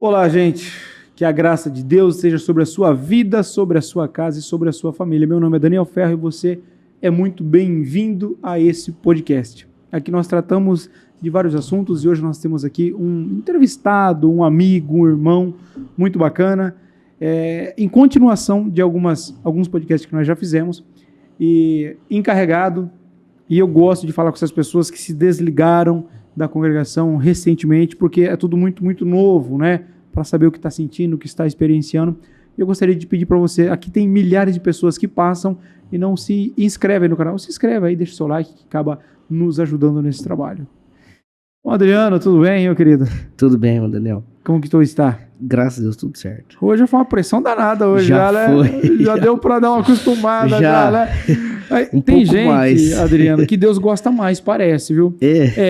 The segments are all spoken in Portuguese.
Olá, gente. Que a graça de Deus seja sobre a sua vida, sobre a sua casa e sobre a sua família. Meu nome é Daniel Ferro e você é muito bem-vindo a esse podcast. Aqui nós tratamos de vários assuntos e hoje nós temos aqui um entrevistado, um amigo, um irmão muito bacana, em continuação de alguns podcasts que nós já fizemos e encarregado. E eu gosto de falar com essas pessoas que se desligaram da congregação recentemente, porque é tudo muito, muito novo, né? Para saber o que está sentindo, o que está experienciando. Eu gostaria de pedir para você, aqui tem milhares de pessoas que passam e não se inscrevem no canal. Se inscreve aí, deixa o seu like, que acaba nos ajudando nesse trabalho. Bom, Adriano, tudo bem, meu querido? Tudo bem, meu Daniel. Como que tu está? Graças a Deus, tudo certo. Hoje foi uma pressão danada, hoje já foi. Né? Já deu para dar uma acostumada, já né? Tem gente, mais. Adriano, que Deus gosta mais, parece, viu?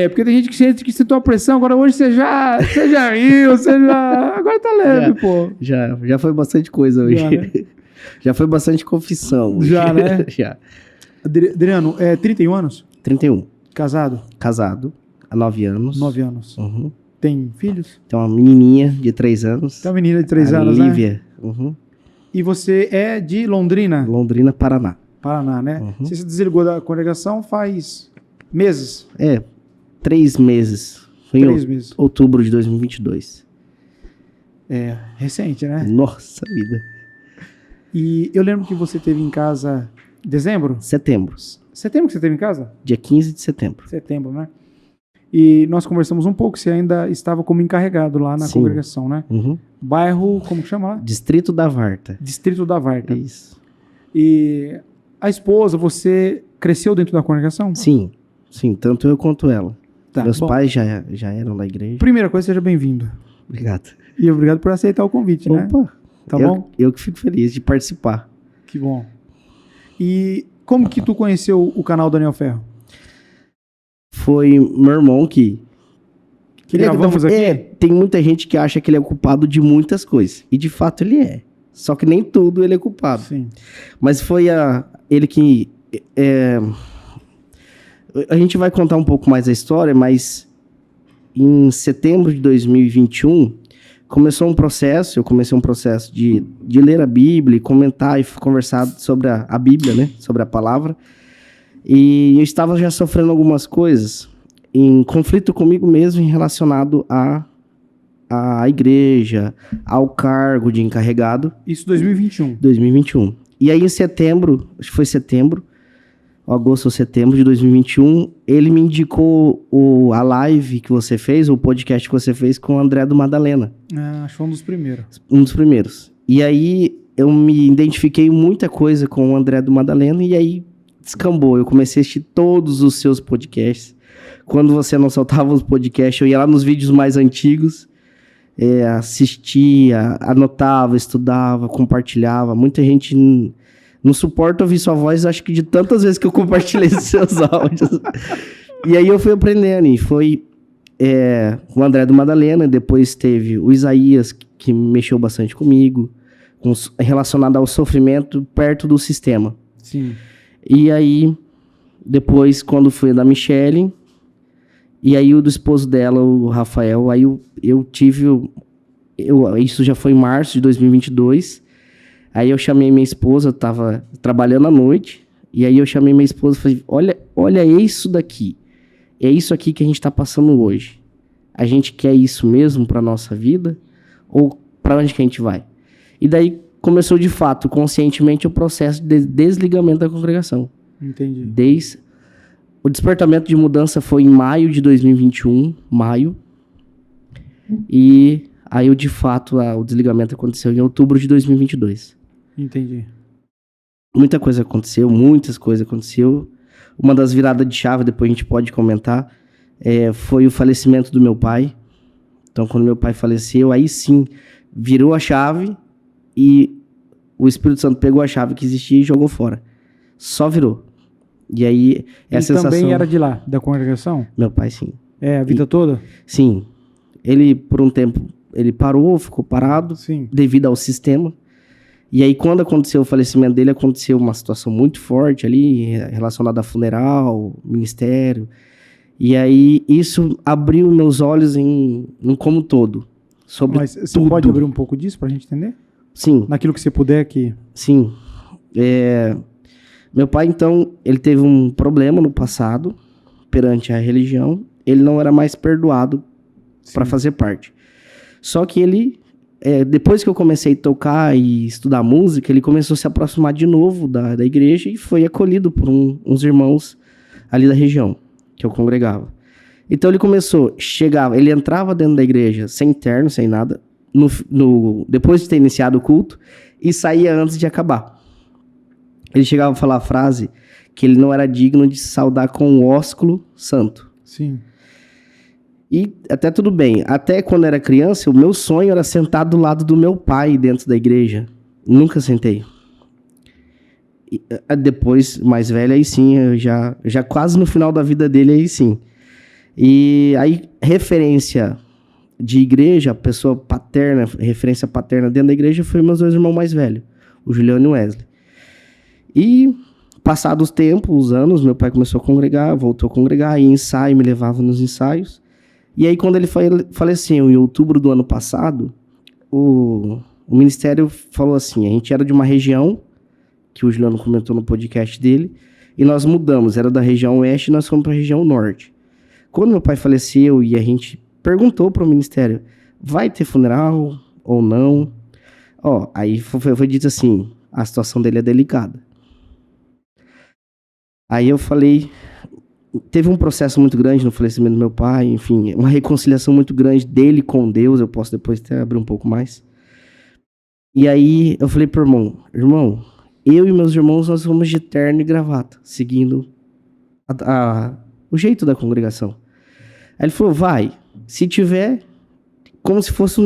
Porque tem gente que sente que sentou a pressão, agora hoje você já riu, agora tá leve, pô. Já foi bastante coisa hoje. Já, né? Já foi bastante confissão hoje. Já, né? Já. Adriano, 31 anos? 31. Casado? Casado, há 9 anos. 9 anos. Uhum. Tem filhos? Tem uma menininha de 3 anos. Tem uma menina de 3 a anos, Lívia. né? Uhum. E você é de Londrina? Londrina, Paraná. Paraná, né? Uhum. Você se desligou da congregação faz meses? 3 meses. Foi 3 meses. Outubro de 2022. Recente, né? Nossa vida. E eu lembro que você teve em casa dezembro? Setembro. Setembro que você teve em casa? Dia 15 de setembro. Setembro, né? E nós conversamos um pouco, você ainda estava como encarregado lá na congregação, né? Uhum. Bairro, como que chama lá? Distrito da Varta. Distrito da Varta. Isso. E a esposa, você cresceu dentro da congregação? Sim, tanto eu quanto ela. Tá, meus pais já eram da igreja. Primeira coisa, seja bem-vindo. Obrigado. E obrigado por aceitar o convite, né? Opa, tá bom? Eu que fico feliz de participar. Que bom. E como que tu conheceu o canal Daniel Ferro? Foi meu irmão que gravamos aqui? Tem muita gente que acha que ele é culpado de muitas coisas. E de fato ele é. Só que nem tudo ele é culpado. Sim. Mas foi ele que... a gente vai contar um pouco mais a história, mas em setembro de 2021 começou um processo, eu comecei um processo de ler a Bíblia, comentar e conversar sobre a Bíblia, né? Sobre a palavra. E eu estava já sofrendo algumas coisas em conflito comigo mesmo relacionado à igreja, ao cargo de encarregado. Isso 2021. 2021. E aí em setembro, acho que foi agosto ou setembro de 2021, ele me indicou a live que você fez, o podcast que você fez com o André do Madalena. Acho que foi um dos primeiros. Um dos primeiros. E aí eu me identifiquei muita coisa com o André do Madalena e aí descambou. Eu comecei a assistir todos os seus podcasts. Quando você não soltava os podcasts, eu ia lá nos vídeos mais antigos, assistia, anotava, estudava, compartilhava. Muita gente não suporta ouvir sua voz, acho que de tantas vezes que eu compartilhei seus áudios. E aí eu fui aprendendo, e foi o André do Madalena, depois teve o Isaías, que mexeu bastante comigo, relacionado ao sofrimento perto do sistema. Sim. E aí, depois, quando foi da Michele, e aí o do esposo dela, o Rafael, aí eu tive... isso já foi em março de 2022. Aí eu chamei minha esposa, eu tava trabalhando à noite, e aí eu chamei minha esposa e falei, olha isso daqui. É isso aqui que a gente tá passando hoje. A gente quer isso mesmo pra nossa vida? Ou pra onde que a gente vai? E daí começou de fato, conscientemente, o processo de desligamento da congregação. Entendi. O despertamento de mudança foi em maio de 2021, e aí, de fato, o desligamento aconteceu em outubro de 2022. Entendi. Muitas coisas aconteceu. Uma das viradas de chave, depois a gente pode comentar, foi o falecimento do meu pai. Então, quando meu pai faleceu, aí sim, virou a chave e o Espírito Santo pegou a chave que existia e jogou fora. Só virou. E aí, Ele também era de lá, da congregação? Meu pai, sim. A vida toda? Sim. Ele, por um tempo, ele ficou parado, sim, devido ao sistema. E aí, quando aconteceu o falecimento dele, aconteceu uma situação muito forte ali, relacionada a funeral, ministério. E aí, isso abriu meus olhos em como todo. sobre Mas você tudo. pode abrir um pouco disso pra gente entender? Sim. Naquilo que você puder aqui. Sim. Meu pai, então, ele teve um problema no passado perante a religião. Ele não era mais perdoado para fazer parte. Só que ele, depois que eu comecei a tocar e estudar música, ele começou a se aproximar de novo da igreja e foi acolhido por uns irmãos ali da região que eu congregava. Então ele ele entrava dentro da igreja sem terno, sem nada, depois de ter iniciado o culto, e saía antes de acabar. Ele chegava a falar a frase que ele não era digno de saudar com o ósculo santo. Sim. E até tudo bem. Até quando era criança, o meu sonho era sentar do lado do meu pai dentro da igreja. Nunca sentei. E, depois, mais velho, aí sim, eu já quase no final da vida dele, aí sim. E aí, referência de igreja, pessoa paterna, referência paterna dentro da igreja, foi meus dois irmãos mais velhos, o Juliano e o Wesley. E, passados os tempos, os anos, meu pai começou a congregar, voltou a congregar, ia ensaio, me levava nos ensaios. E aí, quando ele faleceu, em outubro do ano passado, o ministério falou assim, a gente era de uma região, que o Juliano comentou no podcast dele, e nós mudamos, era da região oeste e nós fomos para a região norte. Quando meu pai faleceu e a gente perguntou para o ministério, vai ter funeral ou não? Aí foi dito assim, a situação dele é delicada. Aí eu falei, teve um processo muito grande no falecimento do meu pai, enfim, uma reconciliação muito grande dele com Deus, eu posso depois até abrir um pouco mais. E aí eu falei pro irmão, eu e meus irmãos nós vamos de terno e gravata, seguindo o jeito da congregação. Aí ele falou, vai, se tiver, como se fosse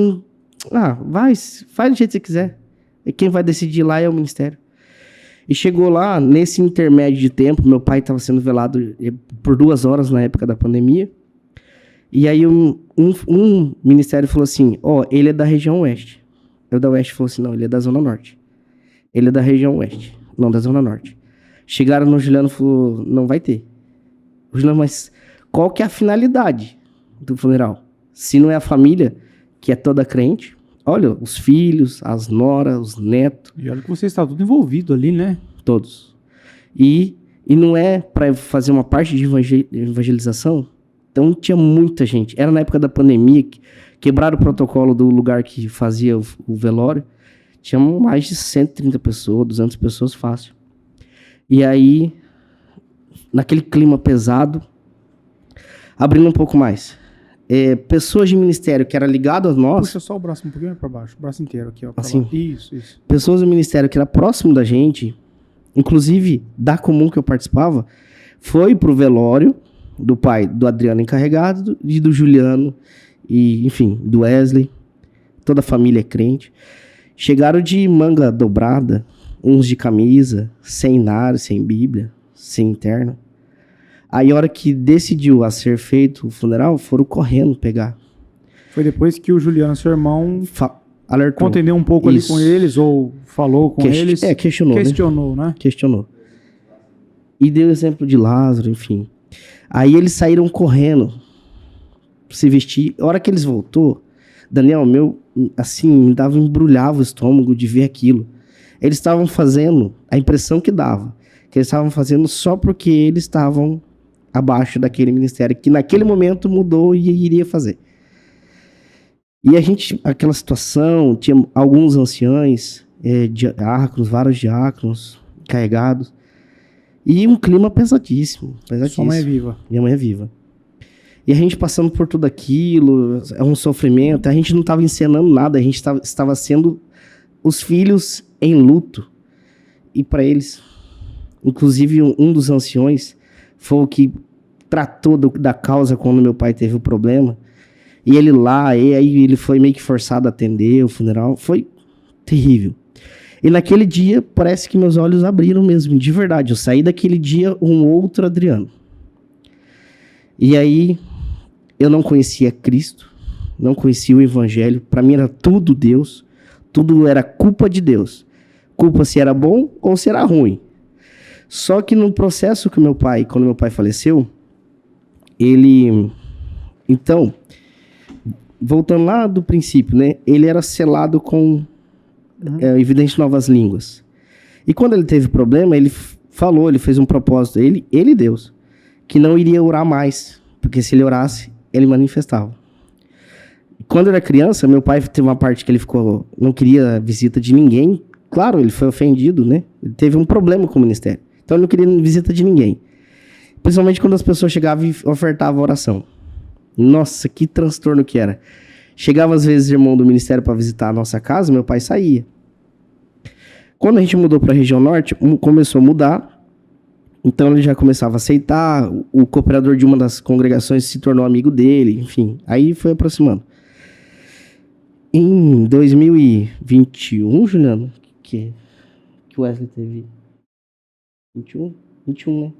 vai, faz do jeito que você quiser. E quem vai decidir lá é o ministério. E chegou lá, nesse intermédio de tempo, meu pai estava sendo velado por 2 horas na época da pandemia. E aí um ministério falou assim, ele é da região oeste. Eu da oeste falou assim, não, ele é da zona norte. Ele é da região oeste, não da zona norte. Chegaram no Juliano e falou, não vai ter. O Juliano, mas qual que é a finalidade do funeral? Se não é a família, que é toda crente, olha, os filhos, as noras, os netos. E olha que você está tudo envolvido ali, né? Todos. E não é para fazer uma parte de evangelização. Então tinha muita gente. Era na época da pandemia, quebraram o protocolo do lugar que fazia o velório. Tinha mais de 130 pessoas, 200 pessoas fácil. E aí, naquele clima pesado, abrindo um pouco mais. Pessoas de ministério que era ligado a nós... Puxa só o braço um pouquinho para baixo, o braço inteiro aqui, ó. Assim? Isso. Pessoas do ministério que era próximo da gente, inclusive da comum que eu participava, foi pro velório do pai do Adriano encarregado e do Juliano, e enfim, do Wesley. Toda a família é crente. Chegaram de manga dobrada, uns de camisa, sem nada, sem Bíblia, sem interno. Aí, a hora que decidiu a ser feito o funeral, foram correndo pegar. Foi depois que o Juliano, seu irmão, alertou. contendeu um pouco Isso. ali com eles, ou falou com eles. Questionou, né? Questionou. E deu exemplo de Lázaro, enfim. Aí eles saíram correndo, se vestir. A hora que eles voltou, Daniel, assim, embrulhava o estômago de ver aquilo. Eles estavam fazendo, a impressão que dava, que eles estavam fazendo só porque eles estavam abaixo daquele ministério, que naquele momento mudou e iria fazer. E a gente, aquela situação, tinha alguns anciães, diáconos, vários diáconos carregados, e um clima pesadíssimo. Sua mãe é viva. Minha mãe é viva. E a gente passando por tudo aquilo, é um sofrimento, a gente não estava encenando nada, a gente estava sendo os filhos em luto. E para eles, inclusive um dos anciões, foi o que tratou da causa quando meu pai teve o problema. E ele lá, e aí ele foi meio que forçado a atender o funeral. Foi terrível. E naquele dia, parece que meus olhos abriram mesmo, de verdade. Eu saí daquele dia um outro Adriano. E aí, eu não conhecia Cristo, não conhecia o Evangelho. Para mim era tudo Deus, tudo era culpa de Deus. Culpa se era bom ou se era ruim. Só que no processo que quando meu pai faleceu, então, voltando lá do princípio, né? Ele era selado com evidente novas línguas. E quando ele teve problema, ele falou, ele fez um propósito, ele e Deus, que não iria orar mais, porque se ele orasse, ele manifestava. Quando eu era criança, meu pai teve uma parte que ele ficou, não queria visita de ninguém. Claro, ele foi ofendido, né? Ele teve um problema com o ministério. Então ele não queria visita de ninguém. Principalmente quando as pessoas chegavam e ofertavam oração. Nossa, que transtorno que era. Chegava às vezes o irmão do ministério para visitar a nossa casa, meu pai saía. Quando a gente mudou para a região norte, começou a mudar. Então ele já começava a aceitar. O cooperador de uma das congregações se tornou amigo dele, enfim. Aí foi aproximando. Em 2021, Juliano, que o Wesley teve 21, né?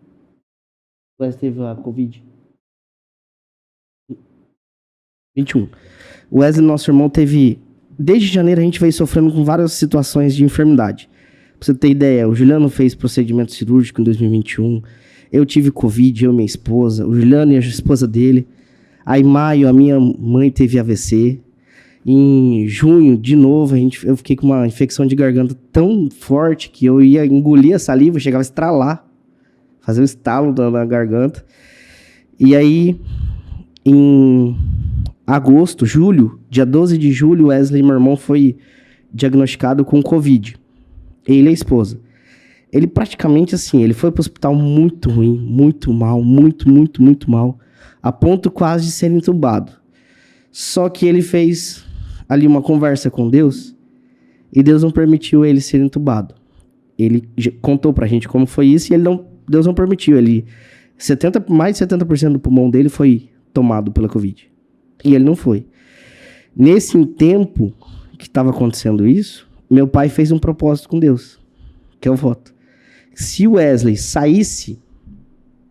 O Wesley teve a Covid. 21. O Wesley, nosso irmão, teve... Desde janeiro a gente veio sofrendo com várias situações de enfermidade. Pra você ter ideia, o Juliano fez procedimento cirúrgico em 2021. Eu tive Covid, eu e minha esposa. O Juliano e a esposa dele. Aí em maio a minha mãe teve AVC. Em junho, de novo, eu fiquei com uma infecção de garganta tão forte que eu ia engolir a saliva, chegava a estralar, fazer um estalo na garganta. E aí, em agosto, dia 12 de julho, Wesley, meu irmão, foi diagnosticado com Covid. Ele e a esposa. Ele praticamente assim, ele foi para o hospital muito ruim, muito mal, muito mal, a ponto quase de ser entubado. Só que ele fez ali uma conversa com Deus e Deus não permitiu ele ser entubado. Ele contou pra gente como foi isso e Deus não permitiu. Mais de 70% do pulmão dele foi tomado pela Covid. E ele não foi. Nesse tempo que estava acontecendo isso, meu pai fez um propósito com Deus, que é o voto. Se o Wesley saísse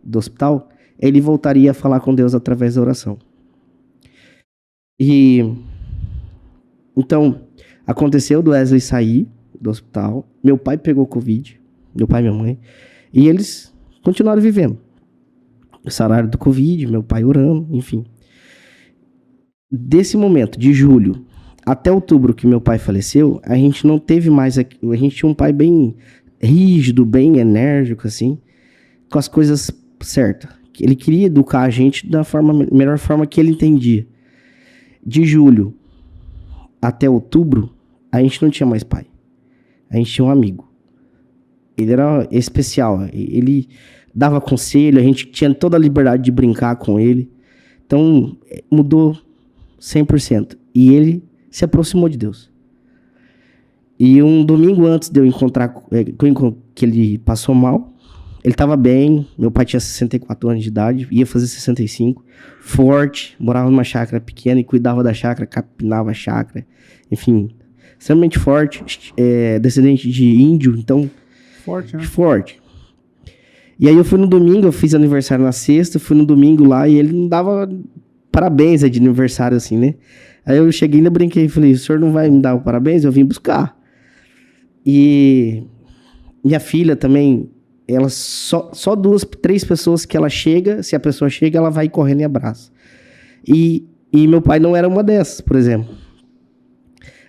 do hospital, ele voltaria a falar com Deus através da oração. E então aconteceu do Wesley sair do hospital, meu pai pegou Covid, meu pai e minha mãe, e eles continuaram vivendo. Sararam do Covid, meu pai orando, enfim. Desse momento, de julho até outubro que meu pai faleceu, a gente não teve mais... A gente tinha um pai bem rígido, bem enérgico, assim, com as coisas certas. Ele queria educar a gente da melhor forma que ele entendia. De julho até outubro, a gente não tinha mais pai. A gente tinha um amigo. Ele era especial. Ele dava conselho, a gente tinha toda a liberdade de brincar com ele. Então, mudou 100%. E ele se aproximou de Deus. E um domingo antes de eu encontrar, que ele passou mal, ele estava bem, meu pai tinha 64 anos de idade, ia fazer 65, forte, morava numa chácara pequena e cuidava da chácara, capinava a chácara, enfim, extremamente forte, descendente de índio, então... Forte, né? Forte. E aí eu fui no domingo, eu fiz aniversário na sexta, fui no domingo lá e ele não dava parabéns de aniversário assim, né? Aí eu cheguei e ainda brinquei, falei, o senhor não vai me dar o parabéns? Eu vim buscar. E minha filha também, ela só 2, 3 pessoas que ela chega, se a pessoa chega, ela vai correndo e abraça. E meu pai não era uma dessas, por exemplo.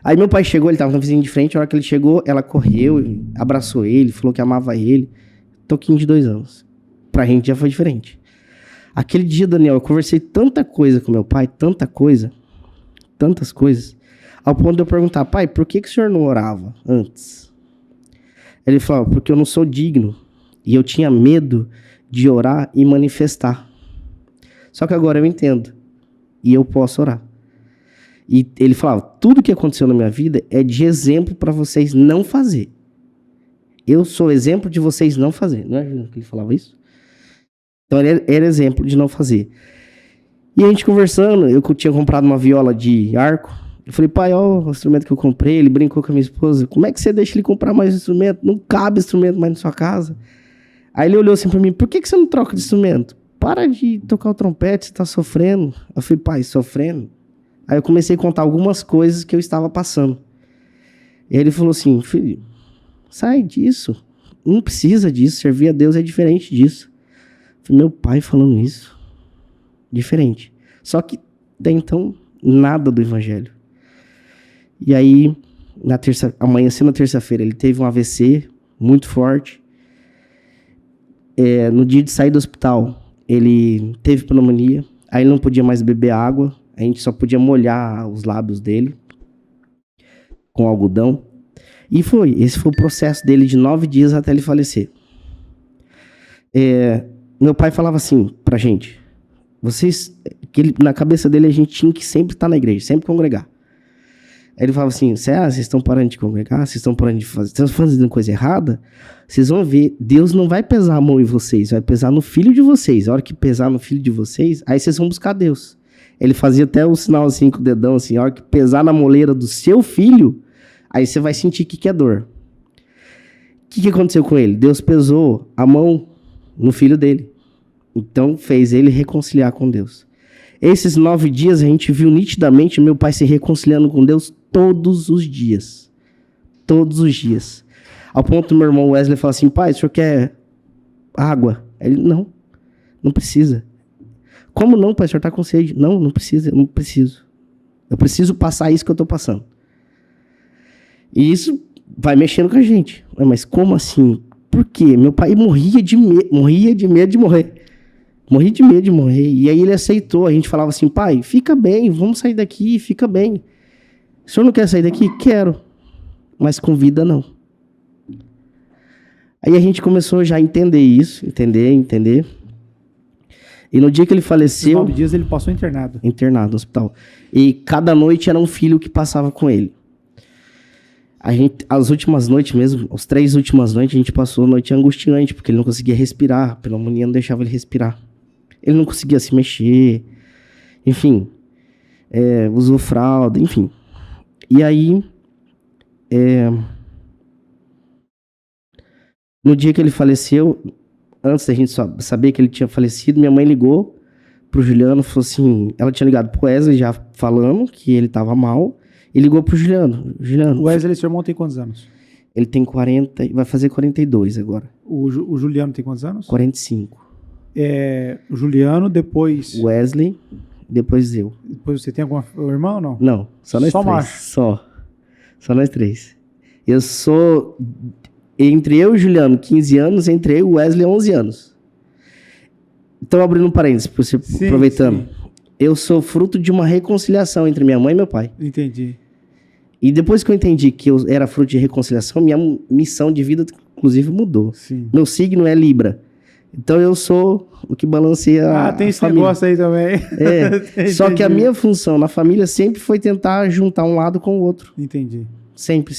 Aí meu pai chegou, ele tava na vizinha de frente, a hora que ele chegou, ela correu, abraçou ele, falou que amava ele. Toquinho de 2 anos. Pra gente já foi diferente. Aquele dia, Daniel, eu conversei tanta coisa com meu pai, tantas coisas, ao ponto de eu perguntar, pai, por que o senhor não orava antes? Ele falou, porque eu não sou digno. E eu tinha medo de orar e manifestar. Só que agora eu entendo. E eu posso orar. E ele falava, tudo que aconteceu na minha vida é de exemplo para vocês não fazer. Eu sou exemplo de vocês não fazer. Não é que ele falava isso? Então ele era exemplo de não fazer. E a gente conversando, eu tinha comprado uma viola de arco. Eu falei, pai, ó o instrumento que eu comprei. Ele brincou com a minha esposa. Como é que você deixa ele comprar mais instrumento? Não cabe instrumento mais na sua casa. Aí ele olhou assim pra mim, por que você não troca de instrumento? Para de tocar o trompete, você tá sofrendo. Eu falei, pai, sofrendo? Aí eu comecei a contar algumas coisas que eu estava passando. E ele falou assim, filho, sai disso. Não precisa disso, servir a Deus é diferente disso. Eu falei, meu pai falando isso. Diferente. Só que, até então, nada do evangelho. E aí, amanhecendo na terça-feira, ele teve um AVC muito forte. No dia de sair do hospital, ele teve pneumonia. Aí ele não podia mais beber água. A gente só podia molhar os lábios dele com algodão. E esse foi o processo dele de 9 dias até ele falecer. Meu pai falava assim pra gente, na cabeça dele a gente tinha que sempre estar na igreja, sempre congregar. Aí ele falava assim, vocês estão parando de congregar, vocês estão parando de fazer, vocês estão fazendo coisa errada, vocês vão ver, Deus não vai pesar a mão em vocês, vai pesar no filho de vocês. A hora que pesar no filho de vocês, aí vocês vão buscar Deus. Ele fazia até o sinal assim com o dedão, assim, a hora que pesar na moleira do seu filho, aí você vai sentir que é dor. O que aconteceu com ele? Deus pesou a mão no filho dele. Então fez ele reconciliar com Deus. Esses 9 dias a gente viu nitidamente meu pai se reconciliando com Deus todos os dias. Todos os dias. Ao ponto do meu irmão Wesley falar assim, pai, o senhor quer água? Ele, não precisa. Como não, pai? O senhor está com sede? Não precisa, eu não preciso. Eu preciso passar isso que eu estou passando. E isso vai mexendo com a gente. Mas como assim? Por quê? Meu pai morria de medo de morrer. Morria de medo de morrer. E aí ele aceitou. A gente falava assim, pai, fica bem, vamos sair daqui, fica bem. O senhor não quer sair daqui? Quero. Mas com vida não. Aí a gente começou já a entender isso, entender. E no dia que ele faleceu... 9 dias ele passou internado. Internado no hospital. E cada noite era um filho que passava com ele. As últimas noites mesmo, as 3 últimas noites, a gente passou noite angustiante, porque ele não conseguia respirar, a pneumonia não deixava ele respirar. Ele não conseguia se mexer, enfim, usou fralda, enfim. E aí, no dia que ele faleceu, antes da gente saber que ele tinha falecido, minha mãe ligou pro Juliano, falou assim, ela tinha ligado pro Wesley já falando que ele tava mal, e ligou pro Juliano. O Wesley, seu irmão, tem quantos anos? Ele tem 40, vai fazer 42 agora. O Juliano tem quantos anos? 45. O Juliano, depois... Wesley, depois eu. Depois você tem algum irmão ou não? Não, só nós três. Macho. Só nós 3. Eu sou... Entre eu e o Juliano, 15 anos, entre eu e o Wesley, 11 anos. Então, abrindo um parênteses, aproveitando. Sim. Eu sou fruto de uma reconciliação entre minha mãe e meu pai. Entendi. E depois que eu entendi que eu era fruto de reconciliação, minha missão de vida, inclusive, mudou. Sim. Meu signo é Libra. Então eu sou o que balanceia tem esse família. Negócio aí também. Só que a minha função na família sempre foi tentar juntar um lado com o outro. Entendi. Sempre.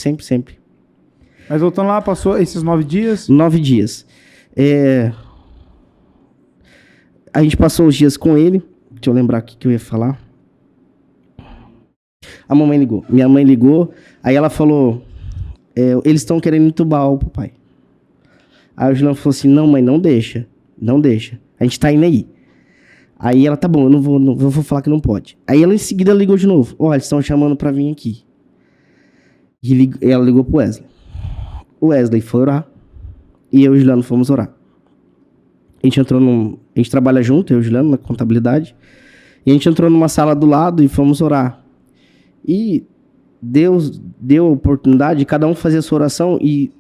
Mas voltando lá, passou esses 9 dias? 9 dias. A gente passou os dias com ele. Deixa eu lembrar o que eu ia falar. A mamãe ligou. Minha mãe ligou. Aí ela falou, eles estão querendo entubar o papai. Aí o Juliano falou assim, não, mãe, não deixa. A gente tá indo aí. Aí ela, tá bom, eu não vou falar que não pode. Aí ela em seguida ligou de novo. Olha, eles estão chamando pra vir aqui. E ela ligou pro Wesley. O Wesley foi orar. E eu e o Juliano fomos orar. A gente trabalha junto, eu e o Juliano, na contabilidade. E a gente entrou numa sala do lado e fomos orar. E Deus deu a oportunidade de cada um fazer a sua oração e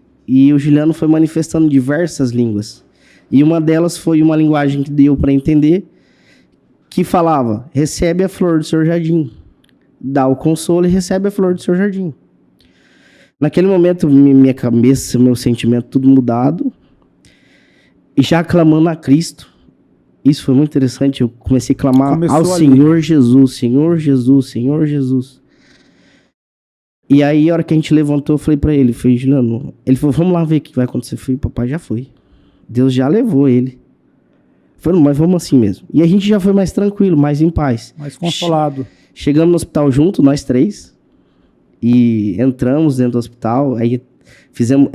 o Juliano foi manifestando diversas línguas. E uma delas foi uma linguagem que deu para entender, que falava, recebe a flor do seu jardim. Dá o consolo e recebe a flor do seu jardim. Naquele momento, minha cabeça, meu sentimento, tudo mudado. E já clamando a Cristo. Isso foi muito interessante. Eu comecei a clamar ao Senhor Jesus, Senhor Jesus, Senhor Jesus. E aí, a hora que a gente levantou, eu falei pra ele, Juliano, ele falou, vamos lá ver o que vai acontecer. Eu falei, papai já foi. Deus já levou ele. Eu falei, mas vamos assim mesmo. E a gente já foi mais tranquilo, mais em paz. Mais consolado. Chegamos no hospital junto, nós 3. E entramos dentro do hospital. Aí fizemos...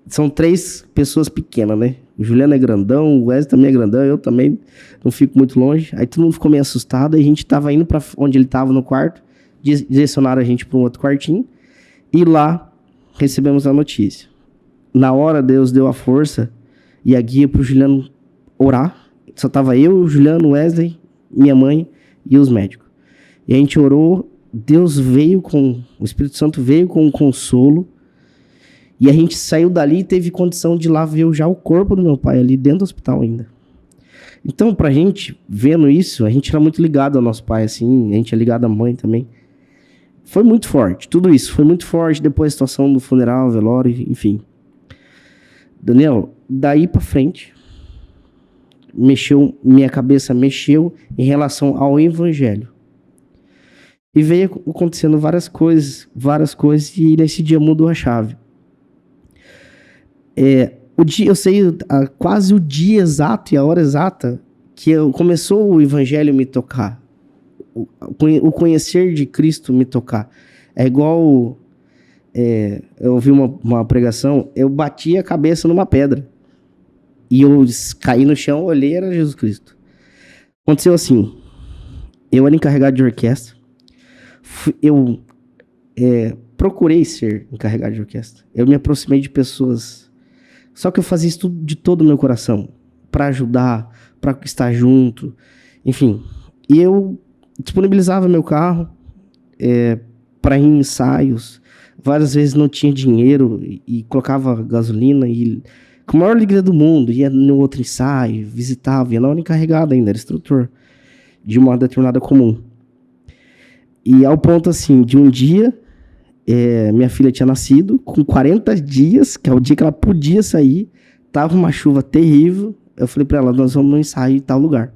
são 3 pessoas pequenas, né? O Juliano é grandão, o Wesley também é grandão, eu também não fico muito longe. Aí todo mundo ficou meio assustado, aí a gente tava indo pra onde ele tava no quarto, direcionaram a gente para um outro quartinho, e lá recebemos a notícia. Na hora, Deus deu a força e a guia pro Juliano orar. Só tava eu, o Juliano, o Wesley, minha mãe e os médicos. E a gente orou, o Espírito Santo veio com um consolo. E a gente saiu dali e teve condição de ir lá ver já o corpo do meu pai ali dentro do hospital ainda. Então, pra gente, vendo isso, a gente era muito ligado ao nosso pai, assim, a gente é ligado à mãe também. Foi muito forte, tudo isso foi muito forte, depois a situação do funeral, velório, enfim. Daniel, daí pra frente, minha cabeça mexeu em relação ao evangelho. E veio acontecendo várias coisas, e nesse dia mudou a chave. Eu sei quase o dia exato e a hora exata que começou o evangelho me tocar. O conhecer de Cristo me tocar. É igual... eu ouvi uma pregação, eu bati a cabeça numa pedra. E eu caí no chão, olhei, era Jesus Cristo. Aconteceu assim. Eu era encarregado de orquestra. Eu procurei ser encarregado de orquestra. Eu me aproximei de pessoas... Só que eu fazia isso tudo de todo o meu coração. Pra ajudar, pra estar junto. Enfim. E eu disponibilizava meu carro pra ir em ensaios. Várias vezes não tinha dinheiro e colocava gasolina e... Com a maior alegria do mundo. Ia no outro ensaio, visitava. Ia na hora encarregada ainda, era instrutor. De uma determinada comum. E ao ponto assim, de um dia... minha filha tinha nascido com 40 dias, que é o dia que ela podia sair. Tava uma chuva terrível. Eu falei pra ela, nós vamos no ensaio em tal lugar.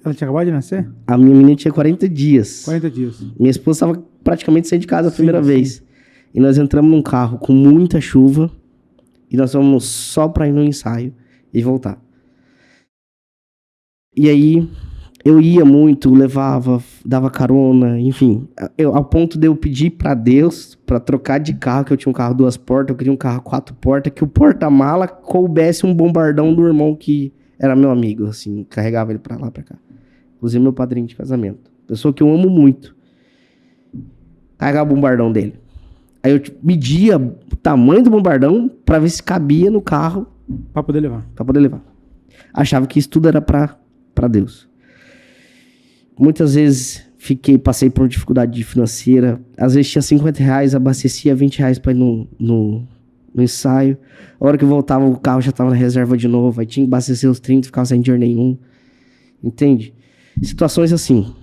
Ela tinha acabado de nascer? A minha menina tinha 40 dias. 40 dias. Minha esposa estava praticamente saindo de casa a primeira vez. E nós entramos num carro com muita chuva. E nós fomos só pra ir no ensaio e voltar. E aí... Eu ia muito, levava, dava carona, enfim. Ao ponto de eu pedir pra Deus pra trocar de carro, que eu tinha um carro 2 portas, eu queria um carro 4 portas, que o porta-mala coubesse um bombardão do irmão que era meu amigo, assim, carregava ele pra lá, pra cá. Inclusive meu padrinho de casamento. Pessoa que eu amo muito. Carregava o bombardão dele. Aí eu media o tamanho do bombardão pra ver se cabia no carro. Pra poder levar. Pra poder levar. Achava que isso tudo era pra Deus. Muitas vezes passei por dificuldade financeira. Às vezes tinha R$50, abastecia R$20 para ir no ensaio. A hora que eu voltava, o carro já estava na reserva de novo. Aí tinha que abastecer os 30, ficava sem dinheiro nenhum. Entende? Situações assim.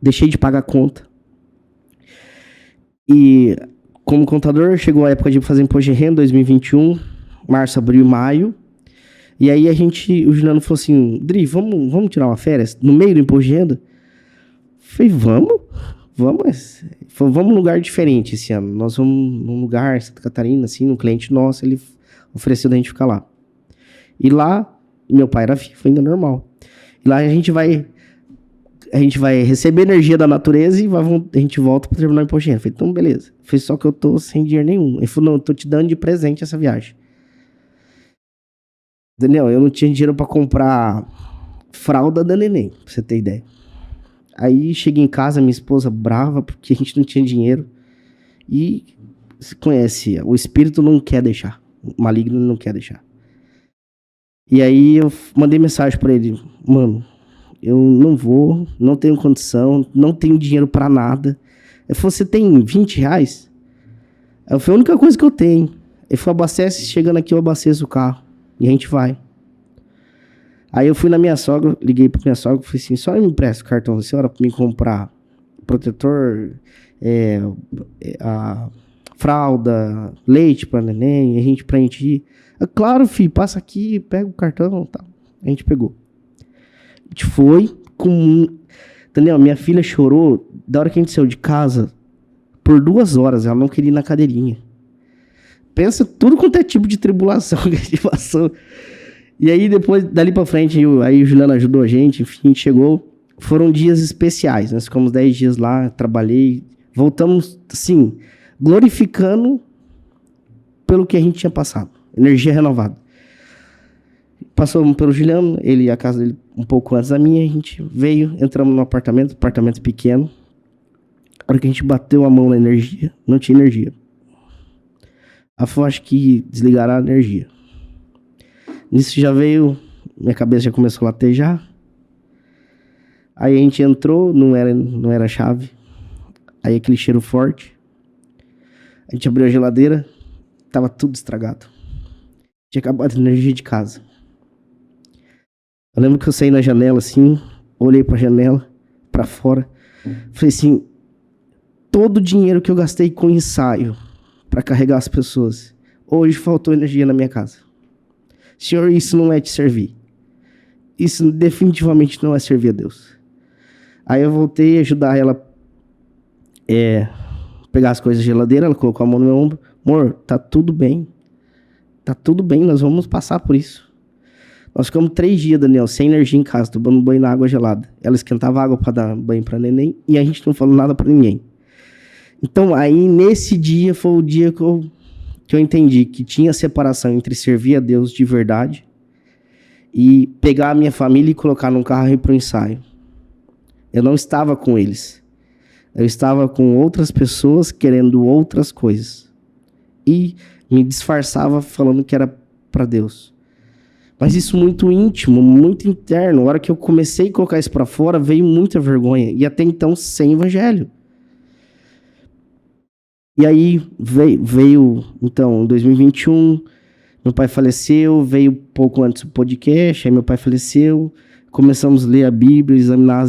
Deixei de pagar conta. E como contador, chegou a época de fazer imposto de renda, 2021. Março, abril, maio. E aí o Juliano falou assim, Dri, vamos tirar uma férias no meio do imposto de renda? Falei, vamos num lugar diferente esse ano. Nós vamos num lugar, Santa Catarina, assim, um cliente nosso, ele ofereceu da gente ficar lá. E lá, meu pai era vivo, ainda normal. E lá a gente vai receber energia da natureza e a gente volta para terminar o imposto de renda. Falei, então beleza. Falei, só que eu tô sem dinheiro nenhum. Ele falou, não, eu tô te dando de presente essa viagem. Daniel, eu não tinha dinheiro pra comprar fralda da neném, pra você ter ideia. Aí cheguei em casa, minha esposa brava, porque a gente não tinha dinheiro. E você conhece, o espírito não quer deixar. O maligno não quer deixar. E aí eu mandei mensagem pra ele, mano, eu não vou, não tenho condição, não tenho dinheiro pra nada. Ele falou, você tem R$20? Eu falei, a única coisa que eu tenho. Ele falou, abastece, chegando aqui eu abasteço o carro. E a gente vai. Aí eu fui na minha sogra, liguei pra minha sogra e falei assim, só me empresta o cartão da senhora pra me comprar protetor, a fralda, leite pra neném, pra gente ir. Claro, filho, passa aqui, pega o cartão e tal. A gente pegou. A gente foi com... Daniel, minha filha chorou da hora que a gente saiu de casa por 2 horas, ela não queria ir na cadeirinha. Pensa tudo quanto é tipo de tribulação que a gente passou. E aí, depois, dali pra frente, aí o Juliano ajudou a gente, enfim, a gente chegou. Foram dias especiais, nós ficamos 10 dias lá, trabalhei. Voltamos, assim, glorificando pelo que a gente tinha passado. Energia renovada. Passou pelo Juliano, ele a casa dele um pouco antes da minha, a gente veio, entramos no apartamento pequeno. A hora que a gente bateu a mão na energia, não tinha energia. Ela falou, acho que desligaram a energia. Nisso já veio, minha cabeça já começou a latejar. Aí a gente entrou, não era chave. Aí aquele cheiro forte. A gente abriu a geladeira, tava tudo estragado. Tinha acabado a energia de casa. Eu lembro que eu saí na janela assim, olhei pra janela, pra fora. Falei assim, todo o dinheiro que eu gastei com ensaio pra carregar as pessoas, hoje faltou energia na minha casa. Senhor, isso não é te servir. Isso definitivamente não é servir a Deus. Aí eu voltei a ajudar ela pegar as coisas da geladeira, ela colocou a mão no meu ombro. Amor, tá tudo bem. Tá tudo bem, nós vamos passar por isso. Nós ficamos 3 dias, Daniel, sem energia em casa, tomando banho na água gelada. Ela esquentava água para dar banho para neném e a gente não falou nada para ninguém. Então, aí, nesse dia, foi o dia que eu entendi que tinha separação entre servir a Deus de verdade e pegar a minha família e colocar num carro e ir pro ensaio. Eu não estava com eles. Eu estava com outras pessoas querendo outras coisas. E me disfarçava falando que era para Deus. Mas isso muito íntimo, muito interno. Na hora que eu comecei a colocar isso para fora, veio muita vergonha. E até então, sem evangelho. E aí veio então, em 2021, meu pai faleceu, veio pouco antes o podcast, aí meu pai faleceu, começamos a ler a Bíblia, examinar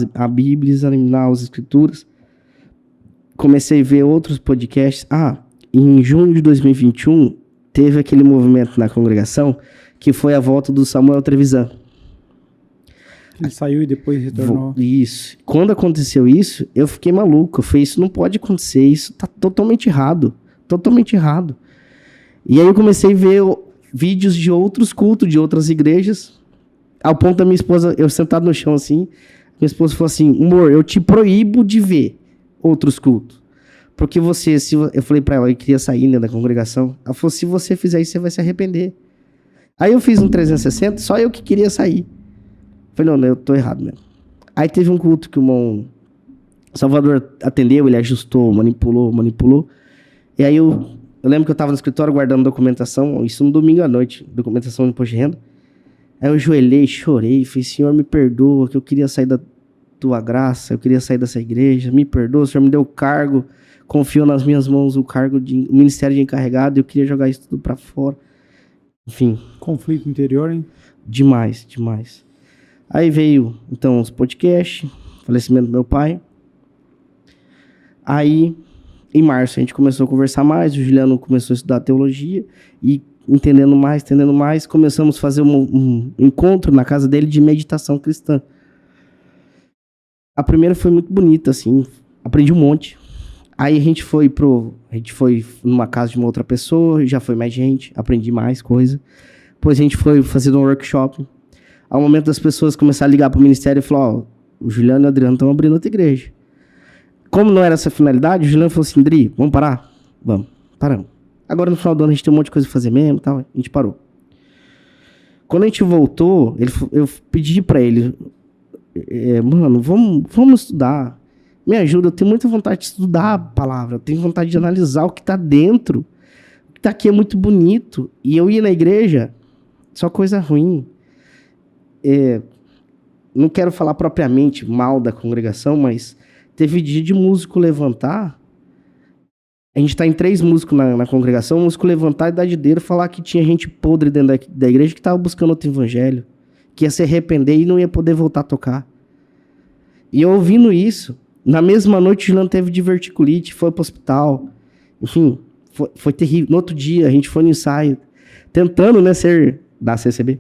as escrituras. Comecei a ver outros podcasts. Em junho de 2021, teve aquele movimento na congregação que foi a volta do Samuel Trevisan. Ele saiu e depois retornou. Isso. Quando aconteceu isso, eu fiquei maluco. Eu falei, isso não pode acontecer, isso tá totalmente errado. Totalmente errado. E aí eu comecei a ver vídeos de outros cultos, de outras igrejas, ao ponto da minha esposa, eu sentado no chão assim, minha esposa falou assim, amor, eu te proíbo de ver outros cultos. Porque eu falei pra ela, eu queria sair, né, da congregação. Ela falou, se você fizer isso, você vai se arrepender. Aí eu fiz um 360, só eu que queria sair. Falei, não, eu tô errado mesmo. Aí teve um culto que o irmão Salvador atendeu, ele ajustou, manipulou. E aí eu lembro que eu tava no escritório guardando documentação, isso no domingo à noite, documentação de imposto de renda. Aí eu ajoelhei, chorei, falei, Senhor, me perdoa, que eu queria sair da tua graça, eu queria sair dessa igreja, me perdoa, o Senhor me deu o cargo, confiou nas minhas mãos o ministério de encarregado, eu queria jogar isso tudo pra fora. Enfim. Conflito interior, hein? Demais. Aí veio, então, os podcasts, falecimento do meu pai. Aí, em março, a gente começou a conversar mais, o Juliano começou a estudar teologia e entendendo mais, começamos a fazer um encontro na casa dele de meditação cristã. A primeira foi muito bonita, assim, aprendi um monte. Aí a gente foi numa casa de uma outra pessoa, já foi mais gente, aprendi mais coisa. Depois a gente foi fazer um workshop. Ao momento das pessoas começarem a ligar para o ministério e falar, o Juliano e o Adriano estão abrindo outra igreja. Como não era essa a finalidade, o Juliano falou assim, Dri, vamos parar? Vamos, paramos. Agora no final do ano a gente tem um monte de coisa pra fazer mesmo e tal, a gente parou. Quando a gente voltou, eu pedi para ele, mano, vamos estudar. Me ajuda, eu tenho muita vontade de estudar a palavra, eu tenho vontade de analisar o que tá dentro. O que tá aqui é muito bonito. E eu ia na igreja, só coisa ruim. Não quero falar propriamente mal da congregação, mas teve dia de músico levantar. A gente tá em 3 músicos na congregação, o músico levantar e dar de dedo, falar que tinha gente podre dentro da igreja que tava buscando outro evangelho, que ia se arrepender e não ia poder voltar a tocar. E eu ouvindo isso, na mesma noite o Juliano teve diverticulite, foi pro hospital. Enfim, foi terrível. No outro dia a gente foi no ensaio, tentando, né, ser da CCB.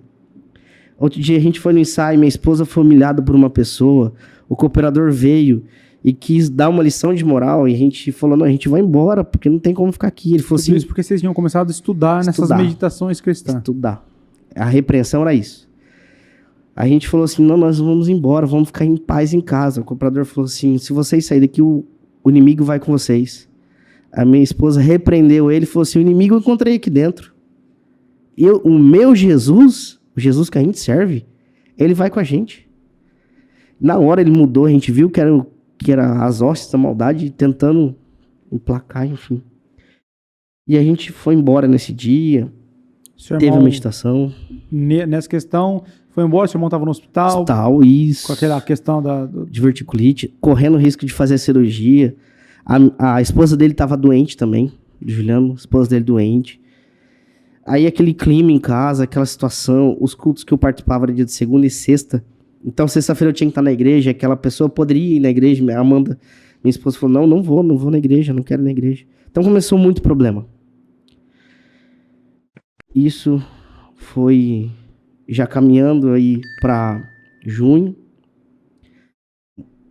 Outro dia a gente foi no ensaio, minha esposa foi humilhada por uma pessoa, o cooperador veio e quis dar uma lição de moral e a gente falou, não, a gente vai embora, porque não tem como ficar aqui. Ele falou assim... Isso porque vocês tinham começado a estudar nessas meditações cristãs. Estudar. A repreensão era isso. A gente falou assim, não, nós vamos embora, vamos ficar em paz em casa. O cooperador falou assim, se vocês saírem daqui, o inimigo vai com vocês. A minha esposa repreendeu ele e falou assim, o inimigo eu encontrei aqui dentro. O meu Jesus, o Jesus que a gente serve, ele vai com a gente. Na hora ele mudou, a gente viu que era as hostes da maldade tentando emplacar, enfim. E a gente foi embora nesse dia. Seu Teve a irmão, meditação. nessa questão, foi embora, seu irmão estava no hospital, Tal, isso. com aquela questão Diverticulite, correndo o risco de fazer a cirurgia. A esposa dele estava doente também, do Juliano, a esposa dele doente. Aí aquele clima em casa, aquela situação, os cultos que eu participava era dia de segunda e sexta. Então, sexta-feira eu tinha que estar na igreja, aquela pessoa poderia ir na igreja, a Amanda, minha esposa, falou, não vou na igreja, não quero ir na igreja. Então começou muito problema. Isso foi já caminhando aí para junho.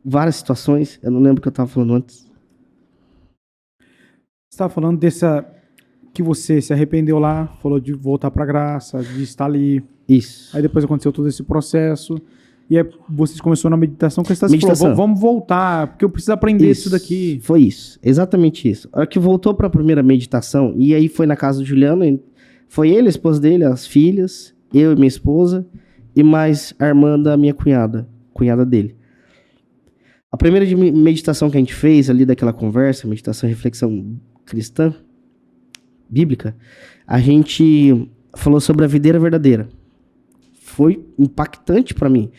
Várias situações, eu não lembro o que eu estava falando antes. Você estava falando dessa que você se arrependeu lá, falou de voltar para a graça, de estar ali. Isso. Aí depois aconteceu todo esse processo. E aí vocês começaram na meditação, que você Meditação. falou, vamos voltar, porque eu preciso aprender isso daqui. Foi isso, exatamente isso. A hora que voltou para a primeira meditação, e aí foi na casa do Juliano, foi ele, a esposa dele, as filhas, eu e minha esposa, e mais a irmã da minha cunhada dele. A primeira meditação que a gente fez ali daquela conversa, meditação e reflexão cristã, bíblica, a gente falou sobre a videira verdadeira. Foi impactante para mim.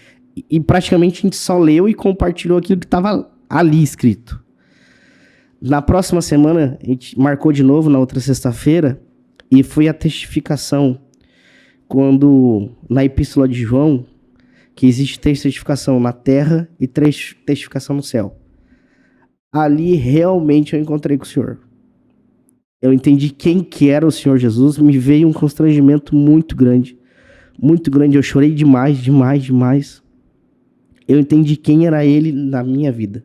E praticamente a gente só leu e compartilhou aquilo que estava ali escrito. Na próxima semana, a gente marcou de novo, na outra sexta-feira, e foi a testificação. Quando, na Epístola de João, que existe testificação na terra e testificação no céu. Ali realmente eu encontrei com o Senhor. Eu entendi quem que era o Senhor Jesus, me veio um constrangimento muito grande. Muito grande, eu chorei demais. Eu entendi quem era ele na minha vida.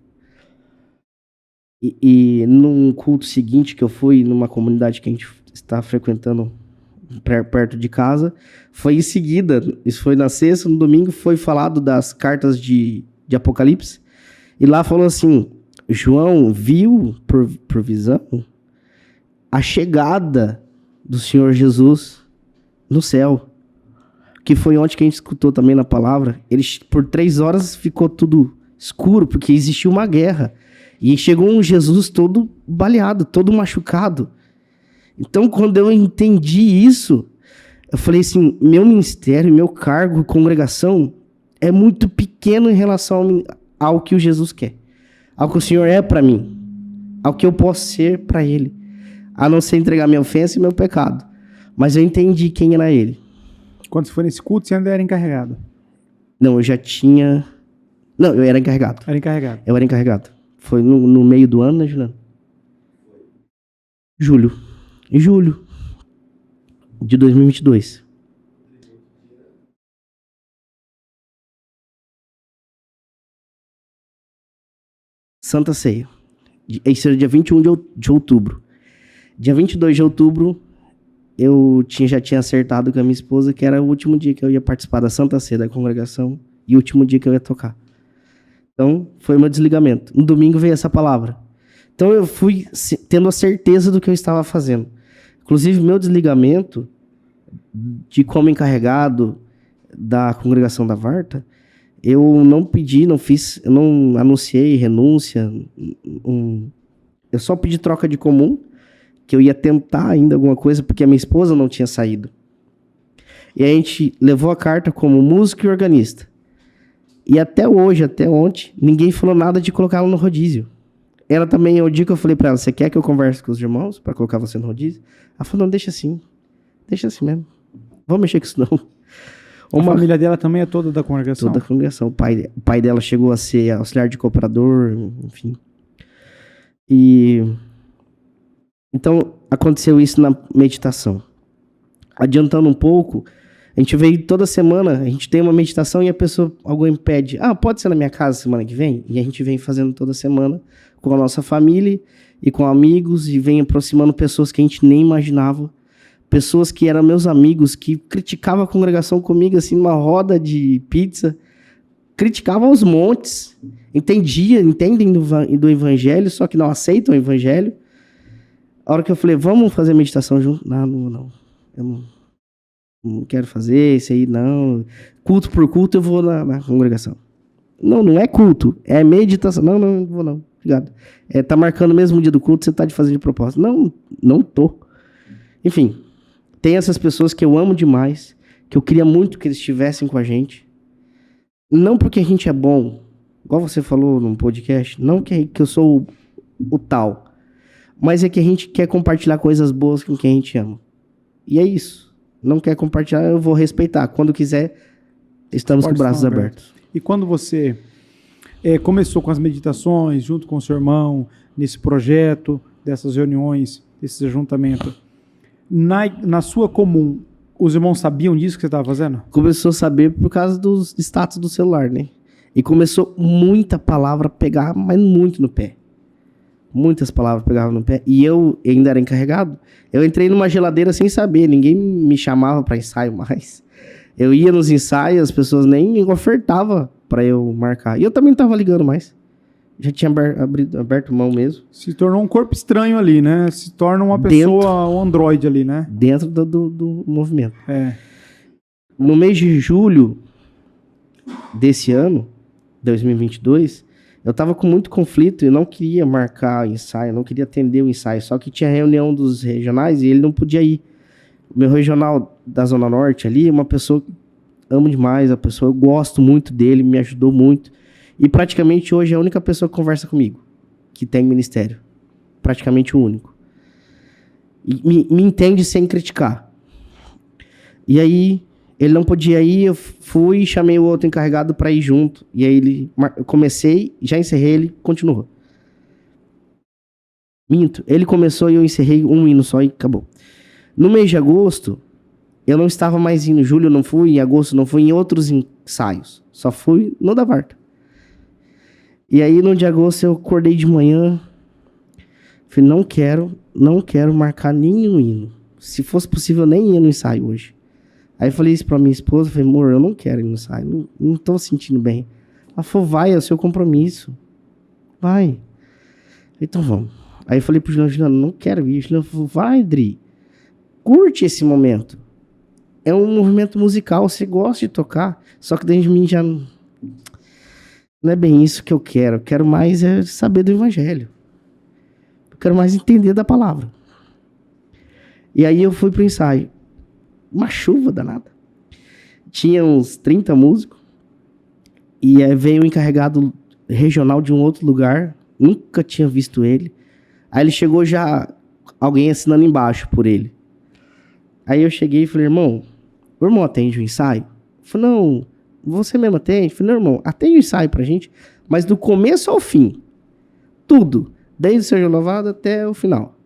E num culto seguinte que eu fui, numa comunidade que a gente está frequentando perto de casa, foi em seguida, isso foi na sexta, no domingo foi falado das cartas de Apocalipse, e lá falou assim, João viu por visão a chegada do Senhor Jesus no céu. Que foi ontem que a gente escutou também na palavra, por 3 horas ficou tudo escuro, porque existia uma guerra. E chegou um Jesus todo baleado, todo machucado. Então, quando eu entendi isso, eu falei assim, meu ministério, meu cargo, congregação, é muito pequeno em relação ao que o Jesus quer. Ao que o Senhor é para mim. Ao que eu posso ser para Ele. A não ser entregar minha ofensa e meu pecado. Mas eu entendi quem era Ele. Quando você foi nesse culto, você ainda era encarregado? Não, eu já tinha... Não, eu era encarregado. Era encarregado. Eu era encarregado. Foi no meio do ano, né, Juliano? Julho de 2022. Santa Ceia. Esse era dia 21 de outubro. Dia 22 de outubro, eu já tinha acertado com a minha esposa que era o último dia que eu ia participar da Santa Ceia da congregação e o último dia que eu ia tocar. Então, foi o meu desligamento. No domingo veio essa palavra. Então, eu fui tendo a certeza do que eu estava fazendo. Inclusive, meu desligamento de como encarregado da congregação da Varta, eu não pedi, não fiz, eu não anunciei renúncia. Eu só pedi troca de comum, que eu ia tentar ainda alguma coisa, porque a minha esposa não tinha saído. E a gente levou a carta como músico e organista. E até hoje, até ontem, ninguém falou nada de colocar ela no rodízio. Ela também, o dia que eu falei pra ela, você quer que eu converse com os irmãos pra colocar você no rodízio? Ela falou, não, deixa assim mesmo. Vamos mexer com isso não. A família dela também é toda da congregação? Toda da congregação. O pai dela chegou a ser auxiliar de cooperador, enfim. Então, aconteceu isso na meditação. Adiantando um pouco, a gente veio toda semana, a gente tem uma meditação e alguém pede, pode ser na minha casa semana que vem? E a gente vem fazendo toda semana com a nossa família e com amigos e vem aproximando pessoas que a gente nem imaginava. Pessoas que eram meus amigos, que criticavam a congregação comigo, assim, numa roda de pizza. Criticavam aos montes. Entendem do evangelho, só que não aceitam o evangelho. A hora que eu falei, vamos fazer meditação junto? Não. Eu não quero fazer isso aí, não. Culto por culto eu vou na congregação. Não é culto, é meditação. Não vou não. Obrigado. Tá marcando o mesmo dia do culto, você tá de fazer de propósito. Não tô. Enfim. Tem essas pessoas que eu amo demais, que eu queria muito que eles estivessem com a gente. Não porque a gente é bom, igual você falou num podcast, não que eu sou o tal, mas é que a gente quer compartilhar coisas boas com quem a gente ama. E é isso. Não quer compartilhar, eu vou respeitar. Quando quiser, estamos com os braços abertos. E quando você começou com as meditações, junto com o seu irmão, nesse projeto, dessas reuniões, desse ajuntamento, na sua comum, os irmãos sabiam disso que você estava fazendo? Começou a saber por causa dos status do celular, né? E começou muita palavra a pegar, mas muito no pé. Muitas palavras pegavam no pé. E eu ainda era encarregado. Eu entrei numa geladeira sem saber. Ninguém me chamava para ensaio mais. Eu ia nos ensaios, as pessoas nem me ofertavam para eu marcar. E eu também não estava ligando mais. Já tinha aberto mão mesmo. Se tornou um corpo estranho ali, né? Se torna uma pessoa, um androide ali, né? Dentro do movimento. É. No mês de julho desse ano, 2022, eu tava com muito conflito e não queria marcar o ensaio, não queria atender o ensaio. Só que tinha reunião dos regionais e ele não podia ir. O meu regional da Zona Norte ali, uma pessoa que amo demais, a pessoa, eu gosto muito dele, me ajudou muito. E praticamente hoje é a única pessoa que conversa comigo, que tem ministério. Praticamente o único. E me entende sem criticar. E aí, ele não podia ir, eu fui e chamei o outro encarregado para ir junto. E aí eu comecei, já encerrei, ele continuou. Minto, ele começou e eu encerrei um hino só e acabou. No mês de agosto, eu não estava mais indo. Julho eu não fui, em agosto não fui, em outros ensaios. Só fui no da Varta. E aí no de agosto eu acordei de manhã, falei, não quero marcar nenhum hino. Se fosse possível, eu nem ia no ensaio hoje. Aí eu falei isso pra minha esposa, falei, amor, eu não quero ir no ensaio, não tô sentindo bem. Ela falou, vai, é o seu compromisso. Vai. Então vamos. Aí eu falei pro Juliano, não quero ir. O Juliano falou, vai, Dri, curte esse momento. É um movimento musical, você gosta de tocar, só que dentro de mim já não é bem isso que eu quero. Eu quero mais saber do evangelho. Eu quero mais entender da palavra. E aí eu fui pro ensaio. Uma chuva danada. Tinha uns 30 músicos. E aí veio um encarregado regional de um outro lugar. Nunca tinha visto ele. Aí ele chegou já, alguém assinando embaixo por ele. Aí eu cheguei e falei, irmão, o irmão atende o ensaio? Ele falou, não, você mesmo atende? Eu falei, não, irmão, atende o ensaio pra gente, mas do começo ao fim. Tudo. Desde o Seja Louvado até o final.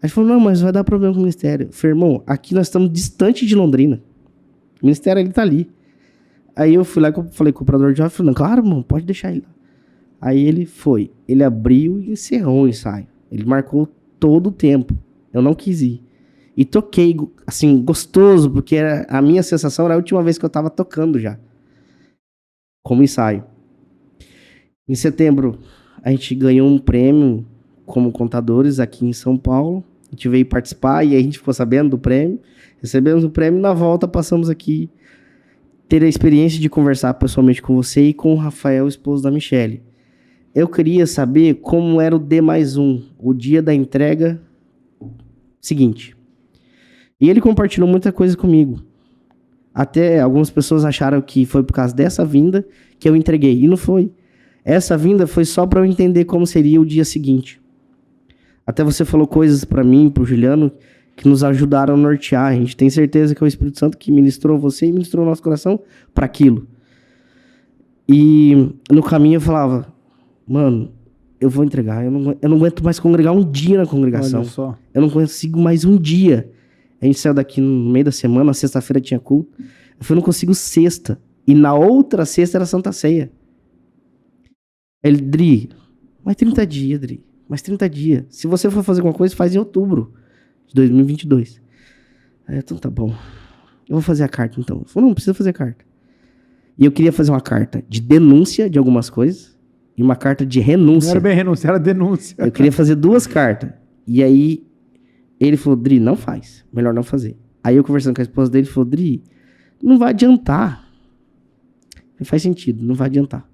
Aí ele falou, não, mas vai dar problema com o ministério. Eu falei, irmão, aqui nós estamos distante de Londrina. O ministério ele tá ali. Aí eu fui lá e falei com o operador de jovem, falei, não, claro, irmão, pode deixar ele lá. Aí ele foi. Ele abriu e encerrou o ensaio. Ele marcou todo o tempo. Eu não quis ir. E toquei, assim, gostoso, porque a minha sensação era a última vez que eu tava tocando já. Como ensaio. Em setembro, a gente ganhou um prêmio como contadores aqui em São Paulo. A gente veio participar e aí a gente ficou sabendo do prêmio. Recebemos o prêmio e na volta passamos aqui ter a experiência de conversar pessoalmente com você e com o Rafael, esposo da Michele. Eu queria saber como era o D+1, o dia da entrega seguinte. E ele compartilhou muita coisa comigo. Até algumas pessoas acharam que foi por causa dessa vinda que eu entreguei. E não foi. Essa vinda foi só para eu entender como seria o dia seguinte. Até você falou coisas para mim, pro Juliano, que nos ajudaram a nortear. A gente tem certeza que é o Espírito Santo que ministrou você e ministrou o nosso coração para aquilo. E no caminho eu falava, mano, eu vou entregar. Eu não aguento mais congregar um dia na congregação. Olha só. Eu não consigo mais um dia. A gente saiu daqui no meio da semana, na sexta-feira tinha culto. Eu falei, não consigo sexta. E na outra sexta era Santa Ceia. Ele, Dri, mais 30 dias, Dri. Mais 30 dias. Se você for fazer alguma coisa, faz em outubro de 2022. Aí, então tá bom. Eu vou fazer a carta, então. Eu falei, não precisa fazer carta. E eu queria fazer uma carta de denúncia de algumas coisas e uma carta de renúncia. Não era bem renúncia, era denúncia. Eu queria fazer 2 cartas. E aí, ele falou, Dri, não faz. Melhor não fazer. Aí eu conversando com a esposa dele, ele falou, Dri, não vai adiantar. Não faz sentido, não vai adiantar.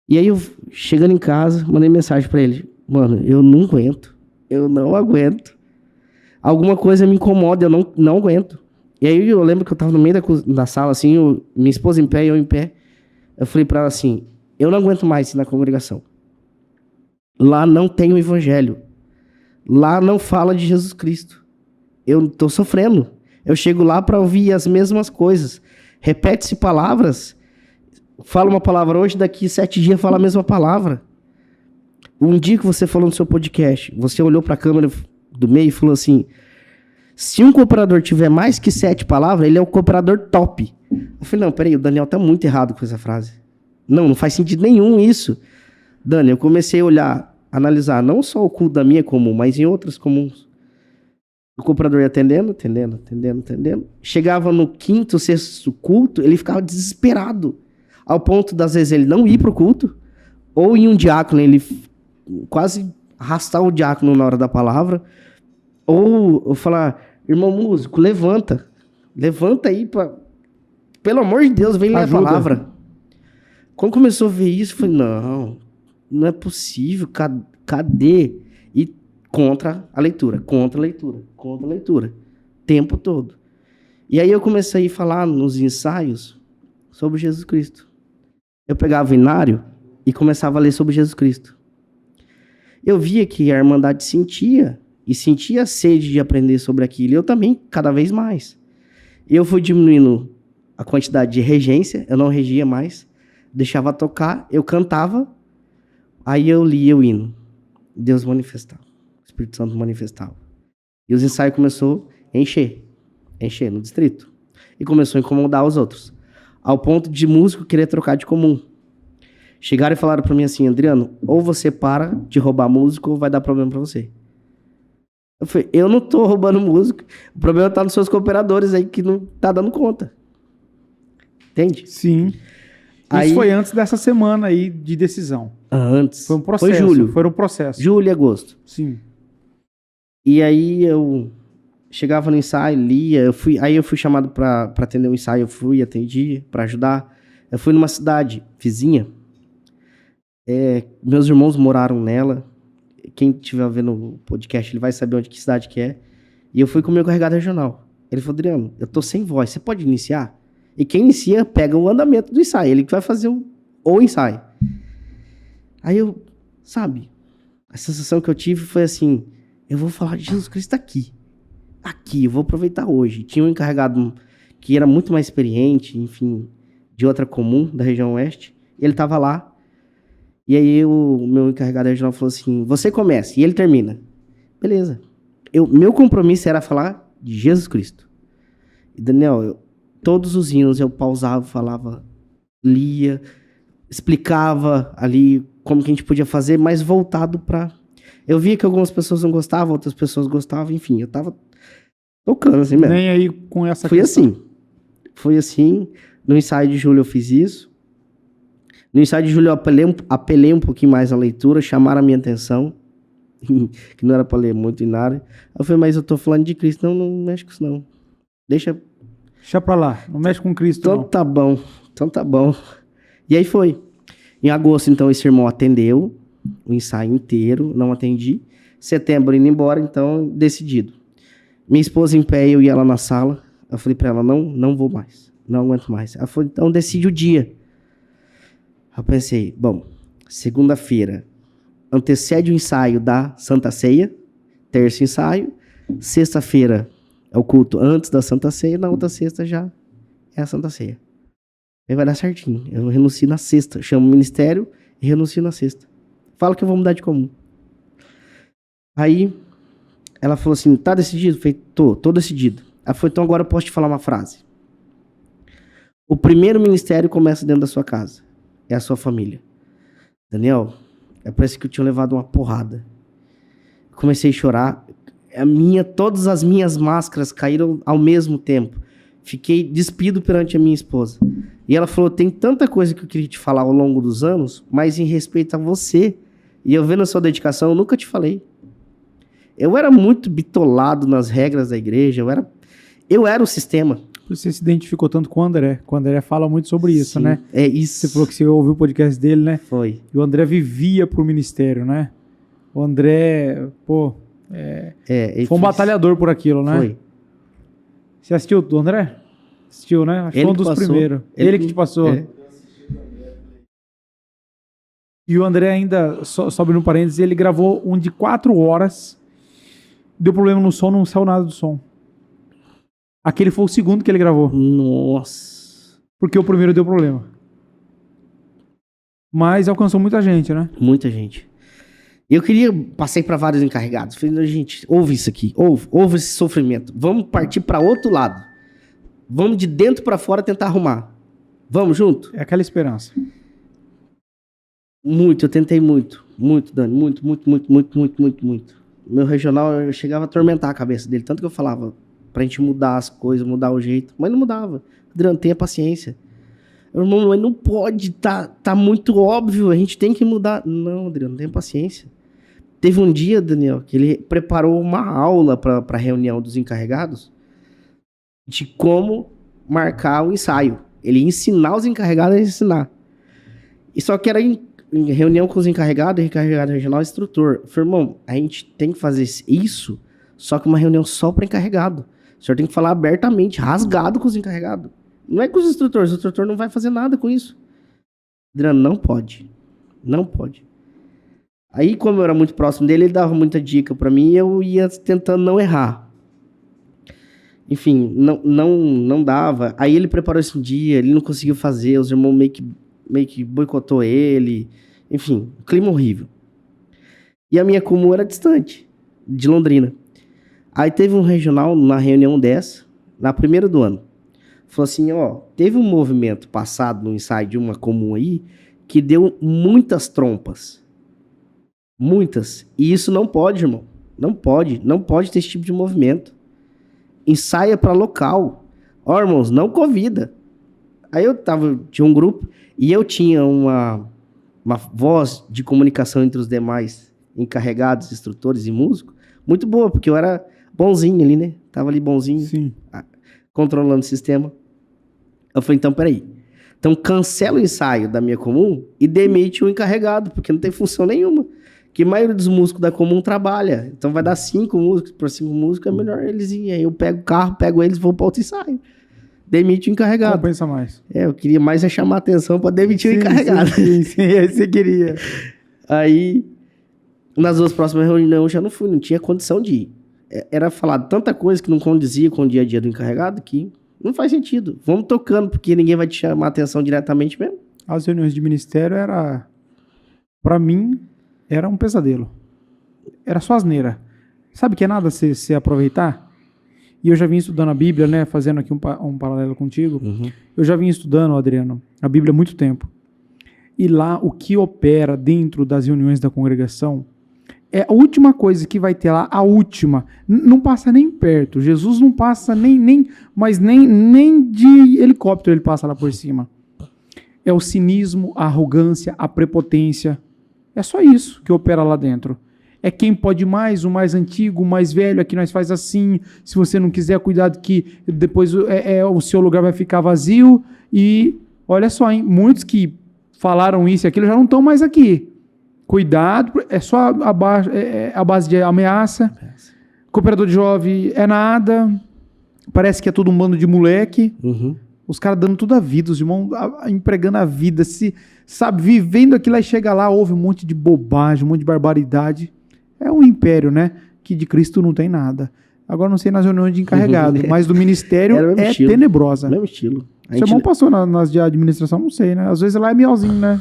E aí eu, chegando em casa, mandei mensagem pra ele. Mano, eu não aguento. Eu não aguento. alguma coisa me incomoda, eu não aguento. E aí eu lembro que eu tava no meio da sala, assim, minha esposa em pé e eu em pé. Eu falei pra ela assim, eu não aguento mais ir na congregação. Lá não tem o evangelho. Lá não fala de Jesus Cristo. Eu tô sofrendo. Eu chego lá pra ouvir as mesmas coisas. Repete-se palavras. Fala uma palavra hoje, daqui 7 dias fala a mesma palavra. Um dia que você falou no seu podcast, você olhou pra câmera do meio e falou assim, se um cooperador tiver mais que 7 palavras, ele é um cooperador top. Eu falei, não, peraí, o Daniel tá muito errado com essa frase. Não faz sentido nenhum isso. Dani, eu comecei a olhar, analisar não só o culto da minha comum, mas em outras comuns. O cooperador ia atendendo. Chegava no 5º, 6º culto, ele ficava desesperado. Ao ponto, das vezes, ele não ir pro culto, ou em um diácono, ele quase arrastar o diácono na hora da palavra, ou falar, irmão músico, levanta aí, pelo amor de Deus, vem ler a palavra. Quando começou a ver isso, eu falei, não é possível, cadê? E contra a leitura, tempo todo. E aí eu comecei a falar nos ensaios sobre Jesus Cristo. Eu pegava o inário e começava a ler sobre Jesus Cristo. Eu via que a Irmandade sentia a sede de aprender sobre aquilo, e eu também, cada vez mais. Eu fui diminuindo a quantidade de regência, eu não regia mais, deixava tocar, eu cantava, aí eu lia o hino. Deus manifestava, o Espírito Santo manifestava. E os ensaios começaram a encher no distrito. E começou a incomodar os outros. Ao ponto de músico querer trocar de comum. Chegaram e falaram pra mim assim, Adriano, ou você para de roubar músico ou vai dar problema pra você. Eu falei, eu não tô roubando músico, o problema tá nos seus cooperadores aí que não tá dando conta. Entende? Sim. Aí, isso foi antes dessa semana aí de decisão. Antes. Foi um processo. Foi julho. Foi um processo. Julho e agosto. Sim. E aí eu chegava no ensaio, lia, eu fui chamado para atender um ensaio, eu fui, atendi, para ajudar. Eu fui numa cidade vizinha, meus irmãos moraram nela, quem estiver vendo o podcast, ele vai saber que cidade que é, e eu fui com o meu encarregado regional. Ele falou, Adriano, eu tô sem voz, você pode iniciar? E quem inicia, pega o andamento do ensaio, ele que vai fazer o ensaio. Aí eu, a sensação que eu tive foi assim, eu vou falar de Jesus Cristo aqui, eu vou aproveitar hoje. Tinha um encarregado que era muito mais experiente, enfim, de outra comum, da região oeste, e ele estava lá, e aí o meu encarregado regional falou assim, você começa, e ele termina. Beleza. Meu compromisso era falar de Jesus Cristo. E Daniel, todos os hinos eu pausava, falava, lia, explicava ali como que a gente podia fazer, mas voltado para... Eu via que algumas pessoas não gostavam, outras pessoas gostavam, enfim, eu tava tocando assim mesmo. Nem aí com essa questão. Foi assim. No ensaio de julho eu fiz isso. No ensaio de julho eu apelei um pouquinho mais na leitura, chamaram a minha atenção, que não era para ler muito inário. Eu falei, mas eu tô falando de Cristo, não mexe com isso não. Deixa pra lá, não mexe com Cristo então, não. Então tá bom. E aí foi. Em agosto, então, esse irmão atendeu o ensaio inteiro, não atendi. Setembro indo embora, então, decidido. Minha esposa em pé, eu ia lá na sala. Eu falei pra ela, não vou mais. Não aguento mais. Ela falou, então decide o dia. Eu pensei, bom, segunda-feira antecede o ensaio da Santa Ceia, terça ensaio, sexta-feira é o culto antes da Santa Ceia, na outra sexta já é a Santa Ceia. Aí vai dar certinho. Eu renuncio na sexta, chamo o ministério e renuncio na sexta. Fala que eu vou mudar de comum. Aí ela falou assim, tá decidido? Eu falei, tô decidido. Ela falou, então agora eu posso te falar uma frase. O primeiro ministério começa dentro da sua casa. É a sua família. Daniel, parece que eu tinha levado uma porrada. Comecei a chorar. Todas as minhas máscaras caíram ao mesmo tempo. Fiquei despido perante a minha esposa. E ela falou, tem tanta coisa que eu queria te falar ao longo dos anos, mas em respeito a você, e eu vendo a sua dedicação, eu nunca te falei. Eu era muito bitolado nas regras da igreja, eu era o sistema. Você se identificou tanto com o André. O André fala muito sobre isso, Sim, né? É isso. Você falou que você ouviu o podcast dele, né? Foi. E o André vivia pro ministério, né? O André, Foi um batalhador por aquilo, né? Foi. Você assistiu do André? Assistiu, né? Acho que foi um dos primeiros. Ele que te passou. É. E o André ainda, sobe no parênteses, ele gravou um de 4 horas. Deu problema no som, não saiu nada do som. Aquele foi o segundo que ele gravou. Nossa. Porque o primeiro deu problema. Mas alcançou muita gente, né? Muita gente. Passei para vários encarregados. Falei, gente, ouve isso aqui. Ouve esse sofrimento. Vamos partir para outro lado. Vamos de dentro para fora tentar arrumar. Vamos junto? É aquela esperança. Muito, eu tentei muito. Muito, Dani. Muito. Meu regional, eu chegava a atormentar a cabeça dele. Tanto que eu falava pra gente mudar as coisas, mudar o jeito. Mas não mudava. Adriano, tenha paciência. Meu irmão, mas não pode. Tá muito óbvio. A gente tem que mudar. Não, Adriano, tenha paciência. Teve um dia, Daniel, que ele preparou uma aula pra reunião dos encarregados de como marcar o ensaio. Ele ia ensinar os encarregados a ensinar. E só que era em reunião com os encarregados, encarregado regional e instrutor. Eu falei, irmão, a gente tem que fazer isso, só que uma reunião só para encarregado. O senhor tem que falar abertamente, rasgado com os encarregados. Não é com os instrutores, o instrutor não vai fazer nada com isso. Adriano, não pode. Não pode. Aí, como eu era muito próximo dele, ele dava muita dica para mim e eu ia tentando não errar. Enfim, não dava. Aí ele preparou esse dia, ele não conseguiu fazer, os irmãos meio que boicotou ele. Enfim, clima horrível. E a minha comum era distante, de Londrina. Aí teve um regional, na reunião dessa, na primeira do ano. Falou assim, ó, teve um movimento passado no ensaio de uma comum aí, que deu muitas trompas. Muitas. E isso não pode, irmão. Não pode ter esse tipo de movimento. Ensaia para local. Ó, irmãos, não convida. Aí tinha um grupo, e eu tinha uma voz de comunicação entre os demais encarregados, instrutores e músicos, muito boa, porque eu era bonzinho ali, né? Tava ali bonzinho, Sim. Controlando o sistema. Eu falei, então, peraí. Então, cancela o ensaio da minha comum e demite o encarregado, porque não tem função nenhuma. Que a maioria dos músicos da comum trabalha. Então, vai dar 5 músicos, por 5 músicos é melhor eles irem. Aí eu pego o carro, pego eles e vou para outro ensaio. Demite o encarregado. Compensa mais. Eu queria mais chamar a atenção para demitir o encarregado. Sim, você queria. Aí, nas 2 próximas reuniões eu já não fui, não tinha condição de ir. Era falado tanta coisa que não condizia com o dia a dia do encarregado que não faz sentido. Vamos tocando, porque ninguém vai te chamar a atenção diretamente mesmo. As reuniões de ministério pra mim, era um pesadelo. Era só asneira. Sabe que é nada você aproveitar? E eu já vim estudando a Bíblia, né? Fazendo aqui um paralelo contigo. Uhum. Eu já vim estudando, Adriano, a Bíblia há muito tempo. E lá, o que opera dentro das reuniões da congregação é a última coisa que vai ter lá, a última. Não passa nem perto. Jesus não passa nem de helicóptero ele passa lá por cima. É o cinismo, a arrogância, a prepotência. É só isso que opera lá dentro. É quem pode mais, o mais antigo, o mais velho, aqui nós faz assim, se você não quiser, cuidado que depois o seu lugar vai ficar vazio. E olha só, hein, muitos que falaram isso e aquilo já não estão mais aqui. Cuidado, é só a base de ameaça. Cooperador de jovem é nada, parece que é tudo um bando de moleque. Uhum. Os caras dando tudo a vida, os irmãos empregando a vida, vivendo aquilo, aí chega lá, ouve um monte de bobagem, um monte de barbaridade. É um império, né? Que de Cristo não tem nada. Agora não sei nas reuniões de encarregado, mas do ministério é estilo. tenebrosa. Mesmo estilo. Seu irmão passou nas de administração, não sei, né? Às vezes lá é mielzinho, né?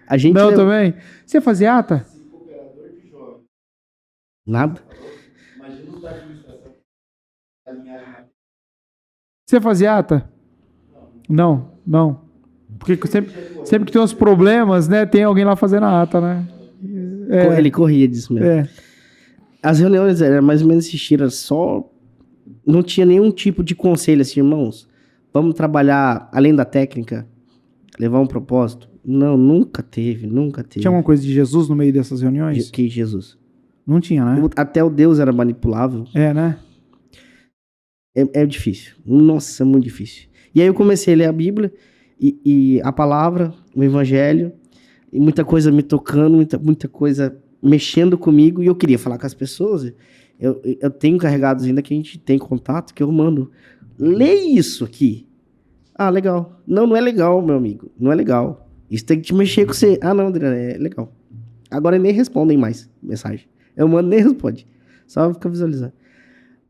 A gente não, também. Você fazia ata? Nada. Você fazia ata? Não. Porque sempre que tem uns problemas, né? Tem alguém lá fazendo a ata, né? Ele corria disso mesmo. As reuniões eram mais ou menos existiram, só não tinha nenhum tipo de conselho assim, irmãos, vamos trabalhar além da técnica, levar um propósito. Não, nunca teve. Tinha alguma coisa de Jesus no meio dessas reuniões? Que Jesus? Não tinha, né? Até o Deus era manipulável. Né? É difícil. Nossa, é muito difícil. E aí eu comecei a ler a Bíblia e a palavra, o Evangelho, e muita coisa me tocando, muita coisa mexendo comigo e eu queria falar com as pessoas. Eu tenho carregados ainda que a gente tem contato, que eu mando. Lê isso aqui. Ah, legal. Não é legal, meu amigo. Não é legal. Isso tem que te mexer com você. Ah, não, André, é legal. Agora nem respondem mais mensagem. Eu mando, nem responde. Só fica visualizando.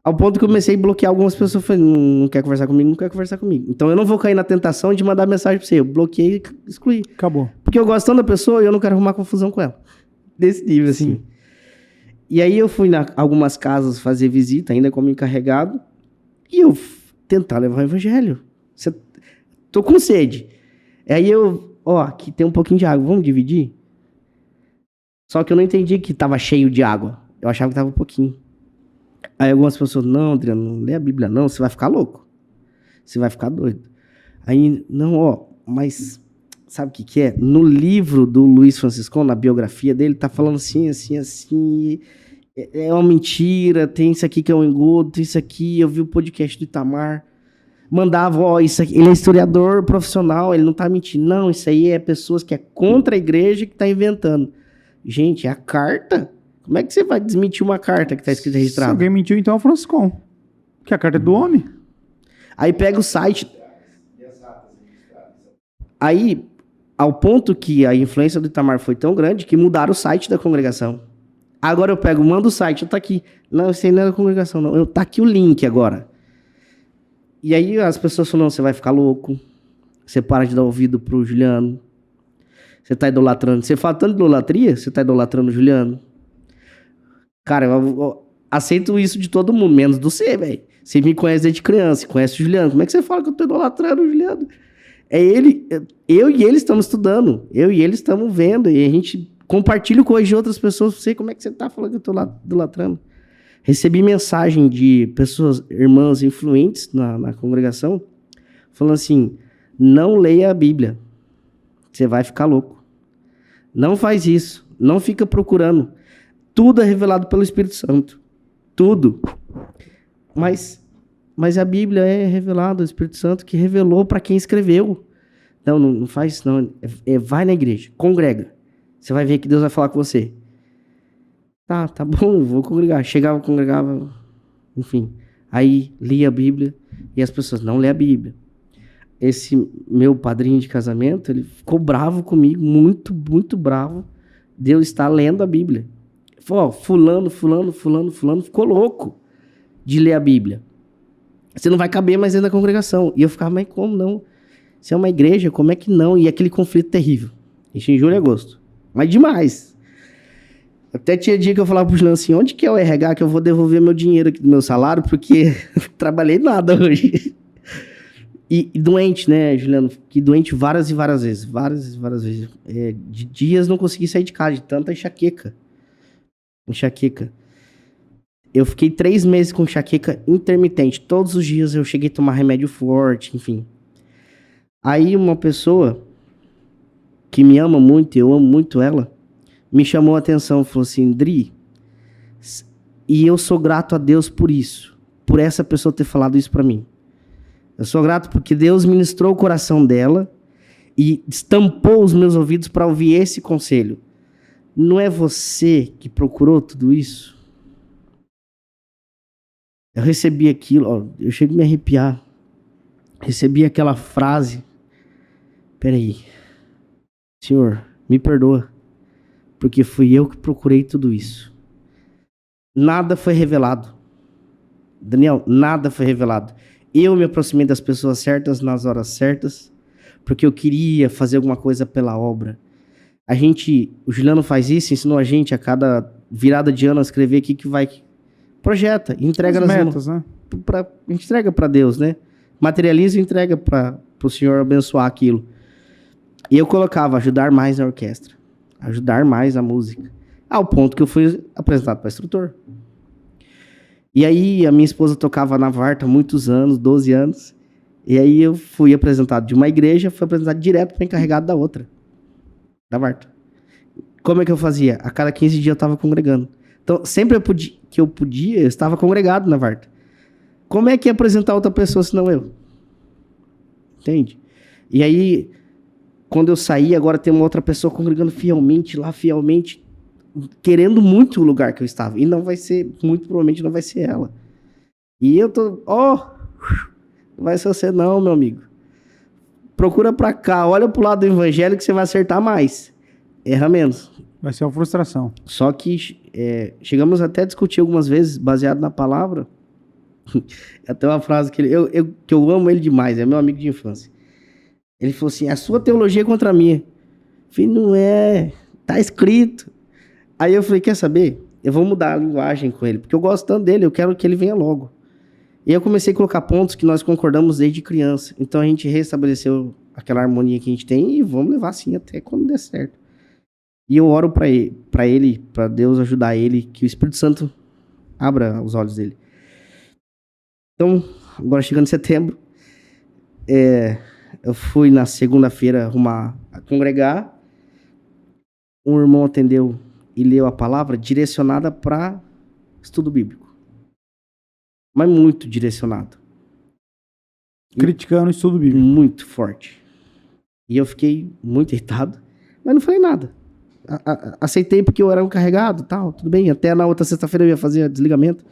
Ao ponto que eu comecei a bloquear algumas pessoas. Eu falei, não quer conversar comigo, não quer conversar comigo. Então eu não vou cair na tentação de mandar mensagem pra você. Eu bloqueei e excluí. Acabou. Porque eu gosto tanto da pessoa e eu não quero arrumar confusão com ela. Desse nível, assim. Sim. E aí eu fui em algumas casas fazer visita, ainda como encarregado. E eu tentar levar o evangelho. Tô com sede. Aí aqui tem um pouquinho de água, vamos dividir? Só que eu não entendi que tava cheio de água. Eu achava que tava um pouquinho. Aí algumas pessoas, não, Adriano, não lê a Bíblia não, você vai ficar louco. Você vai ficar doido. Aí, não, mas sabe o que é? No livro do Luiz Francisco, na biografia dele, tá falando assim, é uma mentira, tem isso aqui que é um engodo, tem isso aqui, eu vi o podcast do Itamar, mandava, isso aqui, ele é historiador profissional, ele não tá mentindo. Não, isso aí é pessoas que é contra a igreja que tá inventando. Gente, é a carta. Como é que você vai desmentir uma carta que tá escrita registrada? Se alguém mentiu, então é o Franciscon. Que a carta é do homem. Aí pega o site. Aí, ao ponto que a influência do Itamar foi tão grande que mudaram o site da congregação. Agora eu mando o site, tá aqui. Não, isso aí não é da congregação, não. Tá aqui o link agora. E aí as pessoas falam, você vai ficar louco. Você para de dar ouvido pro Juliano. Você tá idolatrando. Você fala tanto de idolatria, você tá idolatrando o Juliano. Cara, eu aceito isso de todo mundo, menos do você, velho. Você me conhece desde criança, conhece o Juliano. Como é que você fala que eu tô idolatrando o Juliano? É ele, eu e ele estamos estudando. Eu e ele estamos vendo. E a gente compartilha coisas de outras pessoas. Não sei como é que você tá falando que eu tô idolatrando. Recebi mensagem de pessoas, irmãs influentes na congregação, falando assim, não leia a Bíblia. Você vai ficar louco. Não faz isso. Não fica procurando. Tudo é revelado pelo Espírito Santo. Tudo. Mas a Bíblia é revelada, o Espírito Santo que revelou para quem escreveu. Então, não faz isso, não. Vai na igreja, congrega. Você vai ver que Deus vai falar com você. Tá bom, vou congregar. Chegava, congregava, enfim. Aí, lia a Bíblia e as pessoas não lê a Bíblia. Esse meu padrinho de casamento, ele ficou bravo comigo, muito, muito bravo. Deus está lendo a Bíblia. Falou, fulano, ficou louco de ler a Bíblia. Você não vai caber mais dentro da congregação. E eu ficava, mas como não? Se é uma igreja, como é que não? E aquele conflito terrível. Isso em julho e agosto. Mas demais. Até tinha dia que eu falava pro Juliano assim, onde que é o RH que eu vou devolver meu dinheiro aqui do meu salário? Porque trabalhei nada hoje. E doente, né, Juliano? Que doente várias e várias vezes. Várias e várias vezes. De dias não consegui sair de casa, de tanta enxaqueca. Eu fiquei 3 meses com enxaqueca intermitente. Todos os dias eu cheguei a tomar remédio forte, enfim. Aí uma pessoa que me ama muito, eu amo muito ela, me chamou a atenção, falou assim, Dri, e eu sou grato a Deus por isso, por essa pessoa ter falado isso pra mim. Eu sou grato porque Deus ministrou o coração dela e estampou os meus ouvidos para ouvir esse conselho. Não é você que procurou tudo isso? Eu recebi aquilo, eu chego a me arrepiar. Recebi aquela frase. Peraí. Senhor, me perdoa. Porque fui eu que procurei tudo isso. Nada foi revelado. Daniel, nada foi revelado. Eu me aproximei das pessoas certas nas horas certas. Porque eu queria fazer alguma coisa pela obra. O Juliano faz isso, ensinou a gente a cada virada de ano a escrever o que vai... Projeta, entrega nas metas, né? A gente entrega para Deus, né? Materializa e entrega para o Senhor abençoar aquilo. E eu colocava ajudar mais na orquestra, ajudar mais na música, ao ponto que eu fui apresentado para instrutor. E aí a minha esposa tocava na Varta há muitos anos, 12 anos, e aí eu fui apresentado de uma igreja, fui apresentado direto para encarregado da outra, da Varta. Como é que eu fazia? A cada 15 dias eu estava congregando. Então, sempre eu podia, eu estava congregado na Varta. Como é que ia apresentar outra pessoa senão eu? Entende? E aí, quando eu saí, agora tem uma outra pessoa congregando fielmente lá, fielmente. querendo muito o lugar que eu estava. E não vai ser, muito provavelmente não vai ser ela. E eu tô, não vai ser você não, meu amigo. Procura pra cá, olha pro lado do evangelho que você vai acertar mais. Erra menos. Vai ser uma frustração. Só que chegamos até a discutir algumas vezes, baseado na palavra. Até uma frase que que eu amo ele demais, é meu amigo de infância. Ele falou assim, a sua teologia é contra a minha. Eu falei, não é, tá escrito. Aí eu falei, quer saber? Eu vou mudar a linguagem com ele, porque eu gosto tanto dele, eu quero que ele venha logo. E eu comecei a colocar pontos que nós concordamos desde criança. Então a gente restabeleceu aquela harmonia que a gente tem e vamos levar assim até quando der certo. E eu oro pra ele, pra Deus ajudar ele, que o Espírito Santo abra os olhos dele. Então, agora chegando em setembro, eu fui na segunda-feira congregar. Um irmão atendeu e leu a palavra direcionada para estudo bíblico. Mas muito direcionado. Criticando o estudo bíblico. Muito forte. E eu fiquei muito irritado, mas não falei nada. Aceitei porque eu era um carregado, tal, tudo bem. Até na outra sexta-feira eu ia fazer desligamento.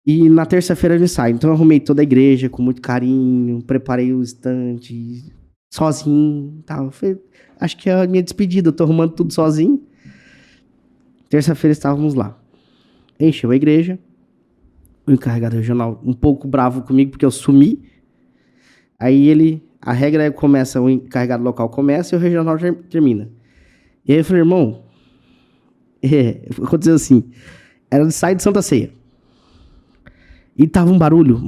E na terça-feira eu ensaio. Então eu arrumei toda a igreja com muito carinho, preparei o estante sozinho, tal. Acho que é a minha despedida, eu tô arrumando tudo sozinho. Terça-feira estávamos lá. Encheu a igreja. O encarregado regional um pouco bravo comigo porque eu sumi. Aí a regra começa, o encarregado local começa e o regional termina. E aí eu falei, irmão, aconteceu assim, era de sair de Santa Ceia. E tava um barulho,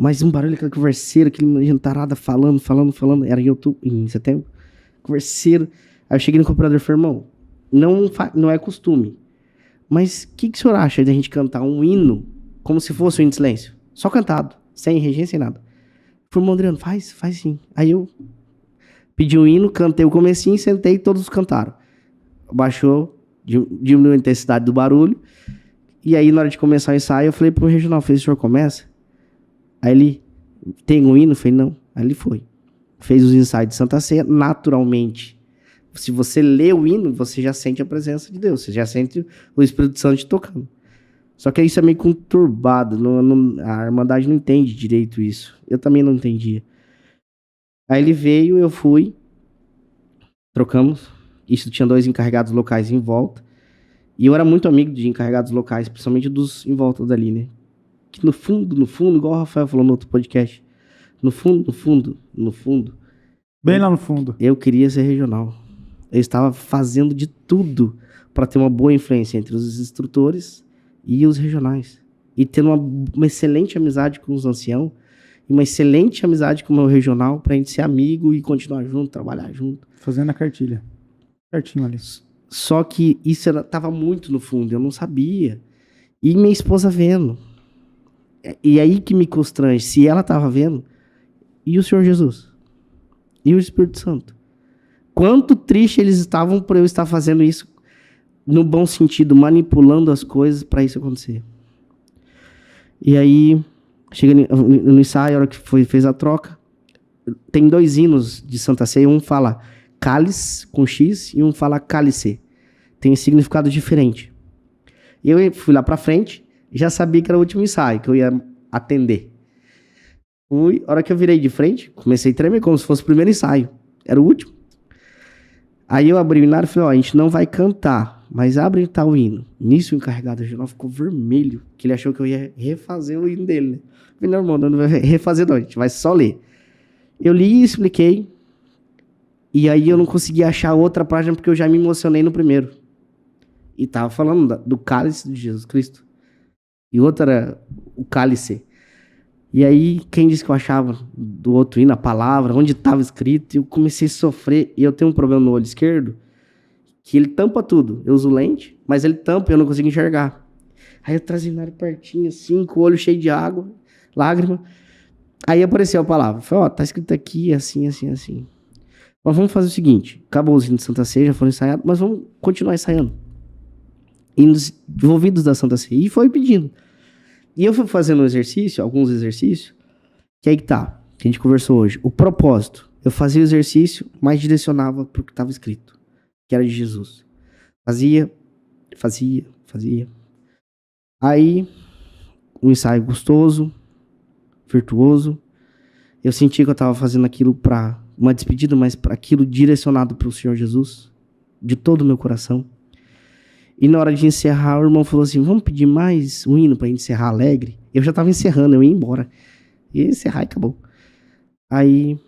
aquela converseira, aquele gentarada falando, era em setembro, converseiro. Aí eu cheguei no cooperador e falei, irmão, não é costume, mas o que o senhor acha de a gente cantar um hino como se fosse um hino de silêncio? Só cantado, sem regência, sem nada. Falei, irmão Adriano, faz sim. Aí eu pedi um hino, cantei o comecinho, sentei e todos cantaram. Baixou, diminuiu a intensidade do barulho. E aí, na hora de começar o ensaio, eu falei pro regional, o senhor começa? Aí ele, tem um hino? Eu falei, não. Aí ele foi. Fez os ensaios de Santa Ceia, naturalmente. Se você lê o hino, você já sente a presença de Deus. Você já sente o Espírito Santo te tocando. Só que isso é meio conturbado. A Irmandade não entende direito isso. Eu também não entendia. Aí ele veio, eu fui. Trocamos. Isso tinha 2 encarregados locais em volta. E eu era muito amigo de encarregados locais, principalmente dos em volta dali, né? Que no fundo, igual o Rafael falou no outro podcast, no fundo, Bem lá no fundo. eu queria ser regional. Eu estava fazendo de tudo para ter uma boa influência entre os instrutores e os regionais. E tendo uma excelente amizade com os anciãos e uma excelente amizade com o meu regional pra gente ser amigo e continuar junto, trabalhar junto. Fazendo a cartilha. Certinho ali. Só que isso tava muito no fundo, eu não sabia. E minha esposa vendo. E aí que me constrange, se ela tava vendo, e o Senhor Jesus? E o Espírito Santo? Quanto triste eles estavam por eu estar fazendo isso, no bom sentido, manipulando as coisas para isso acontecer. E aí, chega no ensaio, a hora que fez a troca, tem 2 hinos de Santa Ceia, um fala cálice com X e um fala cálice. Tem um significado diferente. Eu fui lá pra frente, já sabia que era o último ensaio, que eu ia atender. A hora que eu virei de frente, comecei a tremer como se fosse o primeiro ensaio. Era o último. Aí eu abri o hinário e falei, a gente não vai cantar, mas abre tal hino. Nisso o encarregado regional ficou vermelho, que ele achou que eu ia refazer o hino dele, né? Eu falei, não, irmão, não vai refazer não, a gente vai só ler. Eu li e expliquei, e aí eu não consegui achar outra página porque eu já me emocionei no primeiro. E tava falando do cálice de Jesus Cristo. E outra era o cálice. E aí, quem disse que eu achava do outro hino, a palavra, onde estava escrito, eu comecei a sofrer. E eu tenho um problema no olho esquerdo, que ele tampa tudo. Eu uso lente, mas ele tampa e eu não consigo enxergar. Aí eu trazia o hinário pertinho, assim, com o olho cheio de água, lágrima. Aí apareceu a palavra. Falei, tá escrito aqui, assim, assim, assim. Mas vamos fazer o seguinte, acabou os hinos de Santa Ceia, já foram ensaiados, mas vamos continuar ensaiando. Hinos envolvidos da Santa Ceia. E foi pedindo. E eu fui fazendo alguns exercícios, que aí que tá, que a gente conversou hoje. O propósito, eu fazia o exercício, mas direcionava para o que estava escrito, que era de Jesus. Fazia, Fazia. Aí, um ensaio gostoso, virtuoso. Eu senti que eu estava fazendo aquilo para uma despedida, mas para aquilo direcionado para o Senhor Jesus, de todo o meu coração. E na hora de encerrar, o irmão falou assim, vamos pedir mais um hino para encerrar alegre? Eu já estava encerrando, eu ia embora. Ia encerrar e acabou. Aí,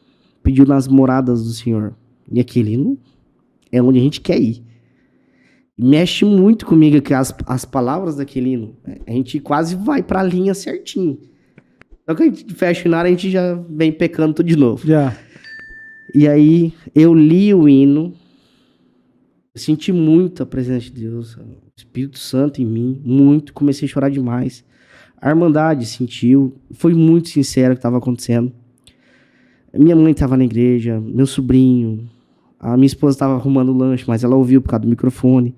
pediu nas moradas do Senhor. E aquele hino é onde a gente quer ir. Mexe muito comigo que as palavras daquele hino. A gente quase vai pra linha certinho. Só que a gente fecha o hino, a gente já vem pecando tudo de novo. Já. E aí, eu li o hino, senti muito a presença de Deus, o Espírito Santo em mim, muito, comecei a chorar demais. A Irmandade sentiu, foi muito sincero o que estava acontecendo. Minha mãe estava na igreja, meu sobrinho, a minha esposa estava arrumando o lanche, mas ela ouviu por causa do microfone.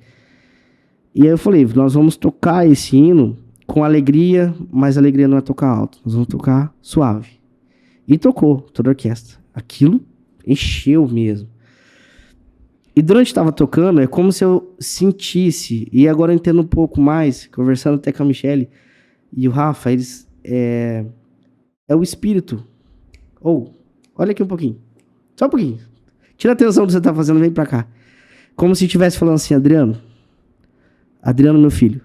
E aí eu falei, nós vamos tocar esse hino com alegria, mas a alegria não é tocar alto, nós vamos tocar suave. E tocou, toda a orquestra. Aquilo encheu mesmo. E durante que estava tocando, é como se eu sentisse, e agora eu entendo um pouco mais, conversando até com a Michele e o Rafa, eles é o Espírito. Olha aqui um pouquinho. Só um pouquinho. Tira a atenção do que você está fazendo, vem pra cá. Como se estivesse falando assim, Adriano, meu filho.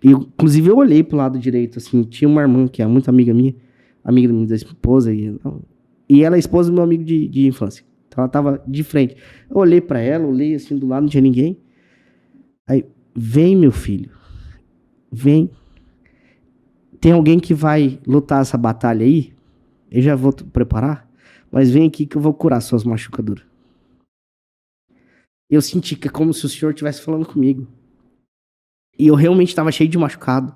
E, inclusive, eu olhei pro lado direito, assim, tinha uma irmã que é muito amiga minha da esposa, e ela é esposa do meu amigo de infância. Então, ela tava de frente. Eu olhei pra ela, olhei assim, do lado, não tinha ninguém. Aí, vem, meu filho. Vem. Tem alguém que vai lutar essa batalha aí? Eu já vou preparar, mas vem aqui que eu vou curar suas machucaduras. Eu senti que é como se o Senhor estivesse falando comigo. E eu realmente estava cheio de machucado.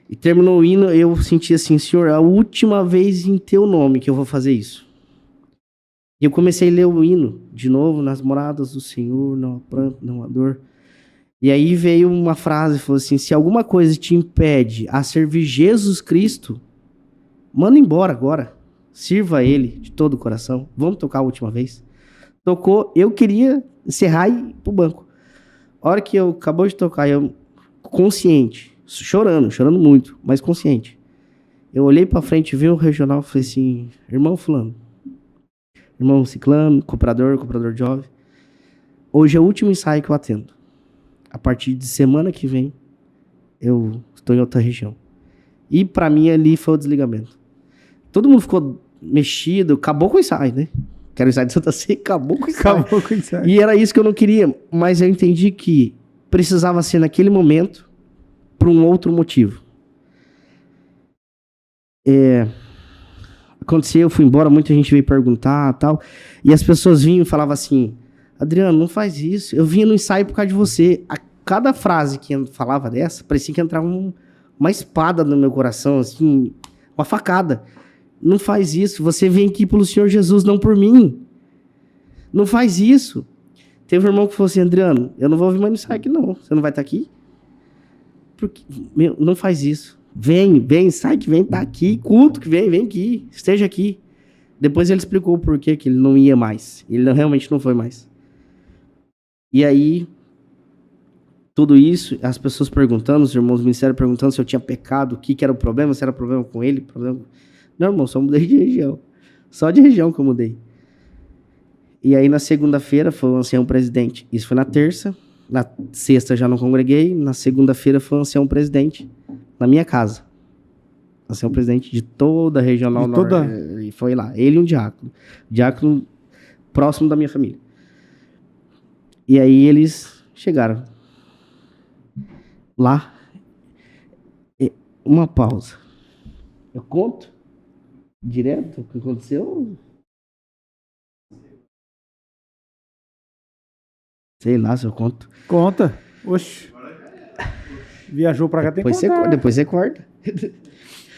E terminou o hino, eu senti assim, Senhor, é a última vez em teu nome que eu vou fazer isso. E eu comecei a ler o hino de novo, nas moradas do Senhor, não há pranto, não há dor. E aí veio uma frase, falou assim, se alguma coisa te impede a servir Jesus Cristo, manda embora agora. Sirva a Ele de todo o coração. Vamos tocar a última vez. Tocou, eu queria encerrar e ir pro banco. A hora que eu acabou de tocar, eu consciente, chorando muito, mas consciente. Eu olhei pra frente, vi o regional e falei assim, irmão fulano, irmão ciclano, cooperador jovem, hoje é o último ensaio que eu atendo. A partir de semana que vem, eu estou em outra região. E pra mim ali foi o desligamento. Todo mundo ficou mexido, acabou com o ensaio, né? Quero ensaio de Santa Ceia, acabou com o ensaio. Acabou com o ensaio. E era isso que eu não queria, mas eu entendi que precisava ser naquele momento por um outro motivo. Aconteceu, eu fui embora, muita gente veio perguntar e tal, e as pessoas vinham e falavam assim, Adriano, não faz isso, eu vinha no ensaio por causa de você. A cada frase que eu falava dessa, parecia que entrava uma espada no meu coração, assim, uma facada. Não faz isso, você vem aqui pelo Senhor Jesus, não por mim. Não faz isso. Teve um irmão que falou assim, Adriano, eu não vou vir mais no ensaio aqui não, você não vai estar aqui? Porque, não faz isso. Vem, sai que vem, tá aqui, culto que vem aqui, esteja aqui. Depois ele explicou o porquê que ele não ia mais. Ele realmente não foi mais. E aí, tudo isso, as pessoas perguntando, os irmãos do ministério perguntando se eu tinha pecado, o que era o problema, se era problema com ele, problema... Não, irmão, só mudei de região. Só de região que eu mudei. E aí, na segunda-feira, foi o ancião presidente. Isso foi na terça. Na sexta já não congreguei. Na segunda-feira foi o ancião presidente. Na minha casa. Ancião presidente de toda a regional norte. E foi lá. Ele e um diácono. Diácono próximo da minha família. E aí, eles chegaram. Lá. Uma pausa. Eu conto direto o que aconteceu? Sei lá se eu conto. Conta. Oxe. Viajou pra cá, tem que contar. Depois você corta.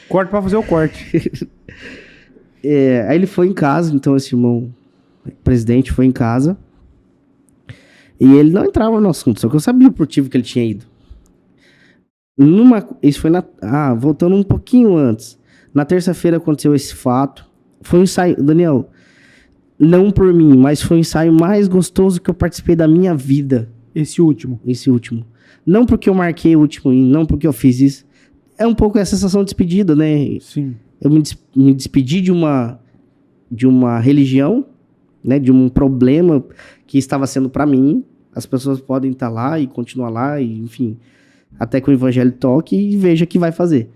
Corta pra fazer o corte. Aí ele foi em casa, então esse irmão presidente foi em casa. E ele não entrava no assunto, só que eu sabia o motivo que ele tinha ido. Isso foi voltando um pouquinho antes. Na terça-feira aconteceu esse fato. Foi um ensaio, Daniel, não por mim, mas foi o ensaio mais gostoso que eu participei da minha vida. Esse último. Não porque eu marquei o último hino, não porque eu fiz isso. É um pouco essa sensação de despedida, né? Sim. Eu me despedi de uma religião, né? De um problema que estava sendo para mim. As pessoas podem estar lá e continuar lá, e, enfim, até que o evangelho toque e veja o que vai fazer.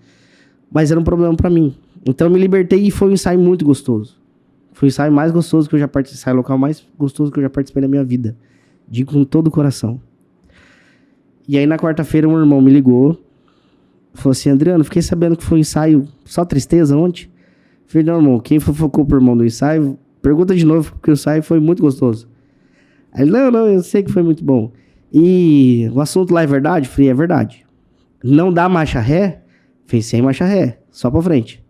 Mas era um problema para mim. Então eu me libertei e foi um ensaio muito gostoso. Foi o ensaio mais gostoso que eu já participei, ensaio local mais gostoso que eu já participei na minha vida. Digo com todo o coração. E aí na quarta-feira um irmão me ligou, falou assim: Adriano, fiquei sabendo que foi um ensaio só tristeza ontem. Falei: não, irmão, quem fofocou pro irmão do ensaio, pergunta de novo, porque o ensaio foi muito gostoso. Aí ele: não, eu sei que foi muito bom. E o assunto lá é verdade? Falei: é verdade. Não dá marcha ré? Falei: sem marcha ré, só pra frente.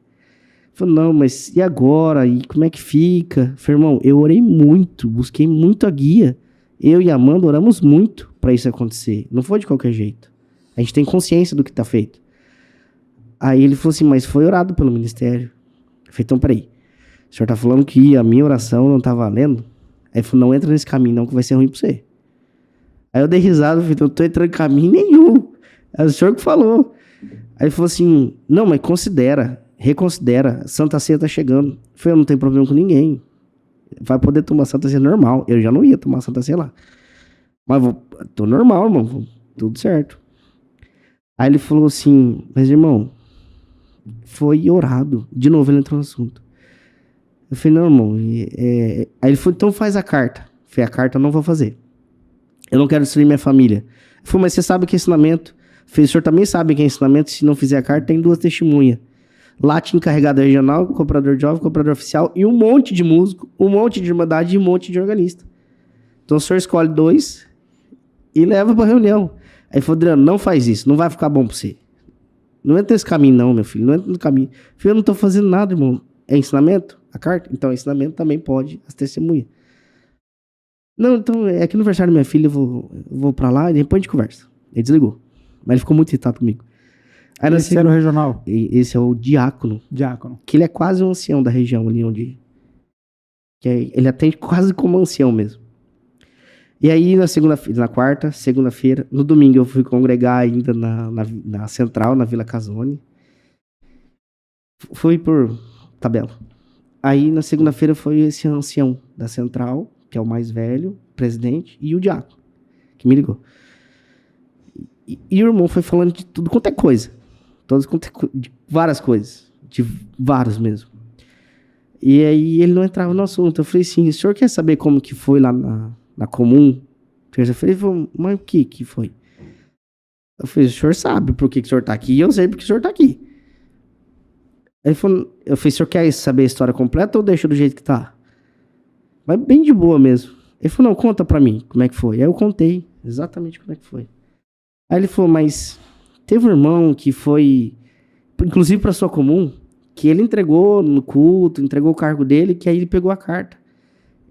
Falei: não, mas e agora? E como é que fica? Falei: irmão, eu orei muito, busquei muito a guia. Eu e a Amanda oramos muito pra isso acontecer. Não foi de qualquer jeito. A gente tem consciência do que tá feito. Aí ele falou assim: mas foi orado pelo ministério. Eu falei: então peraí, o senhor tá falando que a minha oração não tá valendo? Aí ele falou: não entra nesse caminho não, que vai ser ruim pra você. Aí eu dei risada, falei: eu não tô entrando em caminho nenhum. É o senhor que falou. Aí ele falou assim: não, mas reconsidera, Santa Ceia tá chegando. Eu falei: eu não tenho problema com ninguém. Vai poder tomar Santa Ceia normal. Eu já não ia tomar Santa Ceia lá. Mas tô normal, irmão, tudo certo. Aí ele falou assim: mas irmão, foi orado. De novo ele entrou no assunto. Eu falei: não, irmão. Aí ele falou: então faz a carta. Eu falei: a carta eu não vou fazer. Eu não quero destruir minha família. Ele falou: mas você sabe que é ensinamento? Eu falei: o senhor também sabe que é ensinamento. Se não fizer a carta, tem 2 testemunhas. Lá tinha encarregado regional, cooperador jovem, cooperador oficial e um monte de músico, um monte de irmandade e um monte de organista. Então o senhor escolhe 2 e leva pra reunião. Aí ele falou: Adriano, não faz isso, não vai ficar bom pra você. Não entra nesse caminho não, meu filho, não entra no caminho. Eu falei: eu não tô fazendo nada, irmão. É ensinamento? A carta? Então ensinamento também pode as testemunhas. Não, então é que no aniversário da minha filha eu vou pra lá e depois a gente conversa. Ele desligou. Mas ele ficou muito irritado comigo. Aí Esse era o regional? Esse é o diácono. Diácono. Que ele é quase um ancião da região ali onde... ele atende quase como ancião mesmo. E aí na quarta, segunda-feira, no domingo eu fui congregar ainda na Central, na Vila Casone. Fui por tabela. Aí na segunda-feira foi esse ancião da Central, que é o mais velho, presidente, e o diácono, que me ligou. E o irmão foi falando de tudo quanto é coisa. De várias coisas. De vários mesmo. E aí ele não entrava no assunto. Eu falei assim: o senhor quer saber como que foi lá na comum? Terça-feira ele falou: mas o que foi? Eu falei: o senhor sabe por que o senhor tá aqui e eu sei por que o senhor tá aqui. Ele falou: eu falei: o senhor quer saber a história completa ou deixa do jeito que tá? Mas bem de boa mesmo. Ele falou: não, conta pra mim como é que foi. Aí eu contei exatamente como é que foi. Aí ele falou: mas teve um irmão que foi, inclusive pra sua comum, que ele entregou no culto, entregou o cargo dele, que aí ele pegou a carta.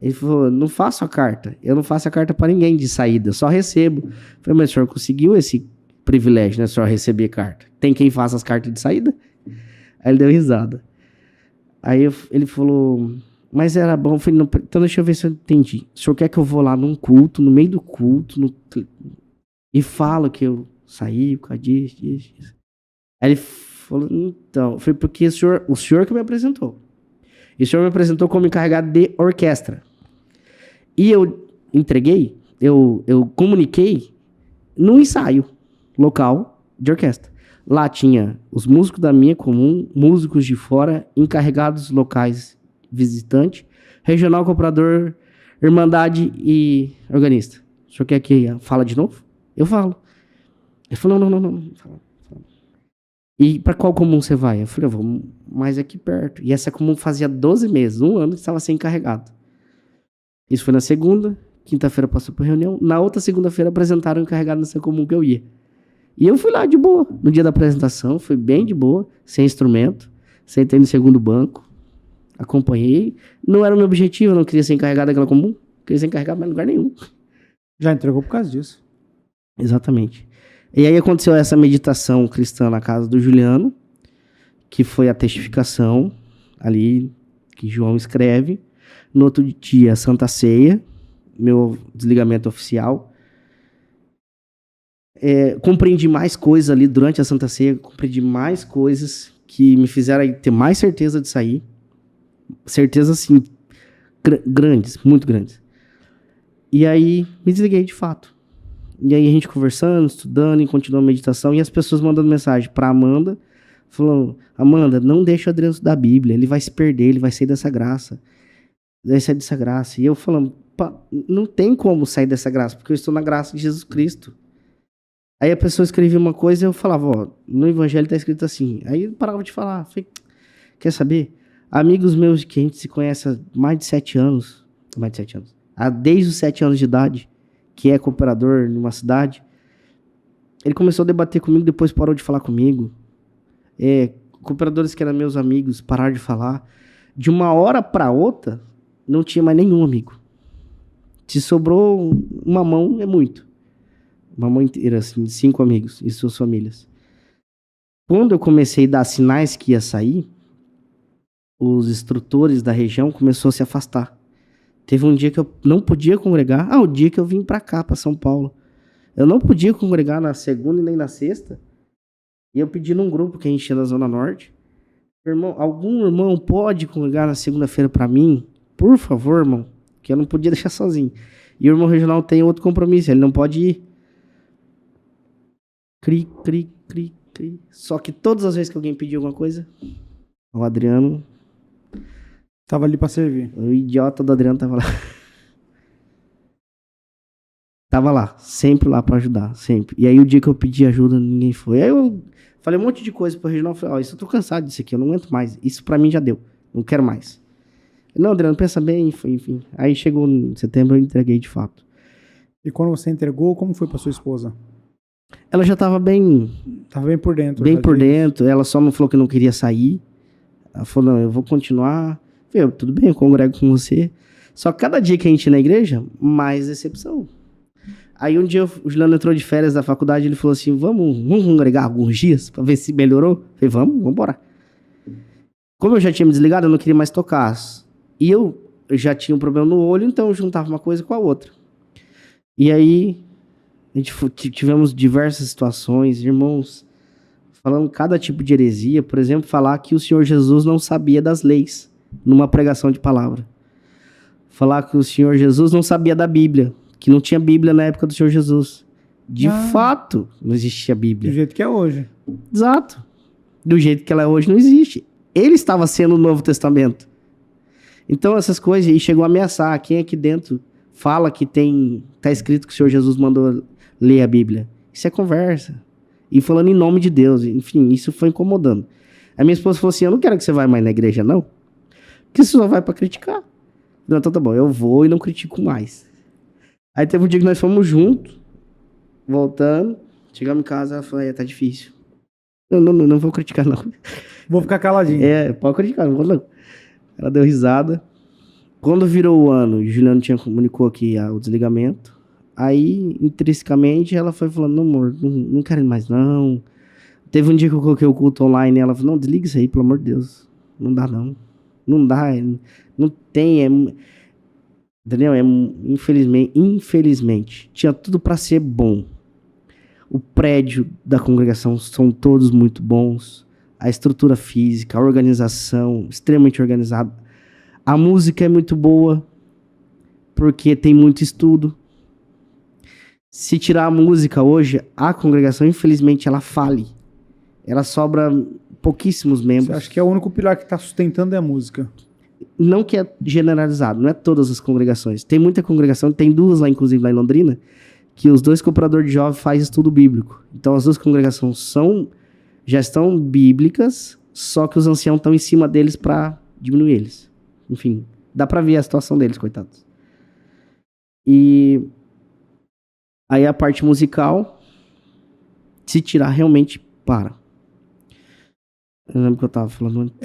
Ele falou: não faço a carta. Eu não faço a carta pra ninguém de saída, eu só recebo. Eu falei: mas o senhor conseguiu esse privilégio, né? Só receber carta. Tem quem faça as cartas de saída? Aí ele deu risada. Aí ele falou: mas era bom. Eu falei: não, então deixa eu ver se eu entendi. O senhor quer que eu vou lá num culto, no meio do culto, e falo que eu saí por causa disso. Aí ele falou: então, foi porque o senhor que me apresentou. E o senhor me apresentou como encarregado de orquestra. E eu entreguei, eu comuniquei num ensaio local de orquestra. Lá tinha os músicos da minha comum, músicos de fora, encarregados locais, visitante, regional, cooperador, irmandade e organista. O senhor quer que fala de novo? Eu falo. Ele falou: não. Fala. E pra qual comum você vai? Eu falei: eu vou mais aqui perto. E essa comum fazia 12 meses, 1 ano que estava sem encarregado. Isso foi na segunda, quinta-feira passou por reunião. Na outra segunda-feira apresentaram o encarregado nessa comum que eu ia. E eu fui lá de boa. No dia da apresentação, fui bem de boa, sem instrumento. Sentei no segundo banco, acompanhei. Não era o meu objetivo, eu não queria ser encarregado daquela comum. Queria ser encarregado mais em lugar nenhum. Já entregou por causa disso. Exatamente. E aí aconteceu essa meditação cristã na casa do Juliano, que foi a testificação ali que João escreve. No outro dia, Santa Ceia, meu desligamento oficial. Compreendi mais coisas ali durante a Santa Ceia, compreendi mais coisas que me fizeram ter mais certeza de sair. Certeza, assim, grandes, muito grandes. E aí, me desliguei de fato. E aí, a gente conversando, estudando, e continuando a meditação, e as pessoas mandando mensagem pra Amanda, falando, Amanda, não deixa o Adriano estudar a Bíblia, ele vai se perder, ele vai sair dessa graça. Vai sair dessa graça. E eu falando, não tem como sair dessa graça, porque eu estou na graça de Jesus Cristo. Aí a pessoa escrevia uma coisa e eu falava, ó, no Evangelho tá escrito assim. Aí eu parava de falar. Falei, quer saber? Amigos meus que a gente se conhece há mais de 7 anos, desde os 7 anos de idade, que é cooperador numa cidade, ele começou a debater comigo, depois parou de falar comigo. Cooperadores que eram meus amigos pararam de falar. De uma hora para outra, não tinha mais nenhum amigo. Se sobrou uma mão, é muito. Uma mão inteira, assim, de 5 amigos e suas famílias. Quando eu comecei a dar sinais que ia sair, os instrutores da região começaram a se afastar. Teve um dia que eu não podia congregar. O dia que eu vim pra cá, pra São Paulo. Eu não podia congregar na segunda e nem na sexta. E eu pedi num grupo que a gente tinha na Zona Norte. Irmão, algum irmão pode congregar na segunda-feira pra mim? Por favor, irmão. Que eu não podia deixar sozinho. E o irmão regional tem outro compromisso. Ele não pode ir. Cri. Só que todas as vezes que alguém pediu alguma coisa, o Adriano tava ali pra servir. O idiota do Adriano tava lá. Tava lá, sempre lá pra ajudar, sempre. E aí o dia que eu pedi ajuda, ninguém foi. Aí eu falei um monte de coisa pro regional, falei, isso eu tô cansado disso aqui, eu não aguento mais. Isso pra mim já deu, não quero mais. Não, Adriano, pensa bem, enfim. Aí chegou em setembro, eu entreguei de fato. E quando você entregou, como foi pra sua esposa? Ela já tava bem... Tava bem por dentro. Bem por dentro, ela só não falou que não queria sair. Ela falou, não, eu vou continuar. Eu falei, tudo bem, eu congrego com você. Só que cada dia que a gente ia na igreja, mais decepção. Aí um dia o Juliano entrou de férias da faculdade, ele falou assim, vamos congregar alguns dias pra ver se melhorou? Eu falei, vamos embora. Como eu já tinha me desligado, eu não queria mais tocar. E eu já tinha um problema no olho, então eu juntava uma coisa com a outra. E aí, a gente tivemos diversas situações, irmãos, falando cada tipo de heresia. Por exemplo, falar que o Senhor Jesus não sabia das leis, numa pregação de palavra. Falar que o Senhor Jesus não sabia da Bíblia, que não tinha Bíblia na época do Senhor Jesus. De fato, não existia Bíblia. Do jeito que é hoje. Exato. Do jeito que ela é hoje, não existe. Ele estava sendo o Novo Testamento. Então, essas coisas, e chegou a ameaçar. Quem aqui dentro fala que tá escrito que o Senhor Jesus mandou ler a Bíblia? Isso é conversa. E falando em nome de Deus. Enfim, isso foi incomodando. A minha esposa falou assim, eu não quero que você vá mais na igreja, não. Porque você só vai pra criticar. Não, então tá bom, eu vou e não critico mais. Aí teve um dia que nós fomos juntos, voltando, chegamos em casa, ela falou, tá difícil. Não vou criticar, não. Vou ficar caladinho. Pode criticar, não vou não. Ela deu risada. Quando virou o ano, o Juliano comunicou aqui o desligamento. Aí, intrinsecamente, ela foi falando, não, amor, não quero mais, não. Teve um dia que eu coloquei o culto online e ela falou, não, desliga isso aí, pelo amor de Deus. Não dá, não. Não dá, não tem, entendeu? Infelizmente, tinha tudo para ser bom. O prédio da congregação são todos muito bons. A estrutura física, a organização, extremamente organizada. A música é muito boa, porque tem muito estudo. Se tirar a música hoje, a congregação, infelizmente, ela fale. Ela sobra pouquíssimos membros. Você acha que é o único pilar que está sustentando é a música? Não que é generalizado, não é todas as congregações. Tem muita congregação, tem 2 lá, inclusive, lá em Londrina, que os 2 cooperadores de jovens fazem estudo bíblico. Então, as 2 congregações já estão bíblicas, só que os anciãos estão em cima deles para diminuir eles. Enfim, dá para ver a situação deles, coitados. E aí a parte musical, se tirar, realmente para. Eu lembro que eu tava falando antes.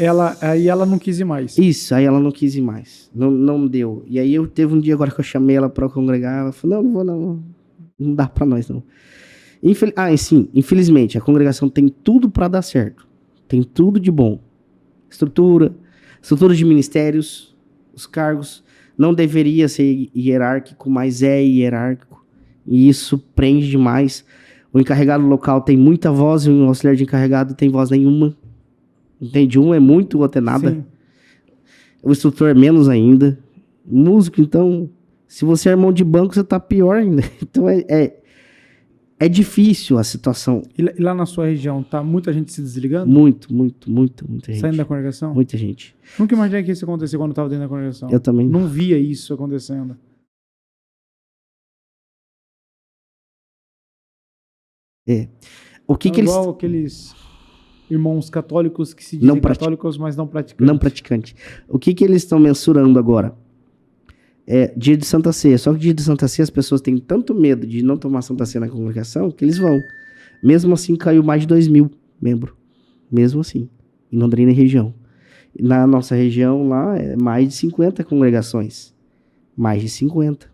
Aí ela não quis ir mais. Isso, aí ela não quis ir mais. Não deu. E aí teve um dia agora que eu chamei ela pra congregar. Ela falou, não vou não. Não dá pra nós não. E sim, infelizmente, a congregação tem tudo pra dar certo. Tem tudo de bom. Estrutura de ministérios, os cargos. Não deveria ser hierárquico, mas é hierárquico. E isso prende demais. O encarregado local tem muita voz e o auxiliar de encarregado tem voz nenhuma. Entende? Um é muito, o outro é nada. Sim. O instrutor é menos ainda. O músico, então, se você é irmão de banco, você tá pior ainda. Então é difícil a situação. E lá na sua região, tá muita gente se desligando? Muita gente. Saindo da congregação? Muita gente. Nunca imaginei que isso acontecia quando eu estava dentro da congregação. Eu também. Não via isso acontecendo. O que eles... Igual aqueles irmãos católicos que se dizem católicos, mas não praticantes. Não praticante. O que eles estão mensurando agora? Dia de Santa Ceia. Só que dia de Santa Ceia as pessoas têm tanto medo de não tomar Santa Ceia na congregação que eles vão. Mesmo assim, caiu mais de 2.000 membros. Mesmo assim. Em Londrina e região. Na nossa região lá, é mais de 50 congregações. Mais de 50.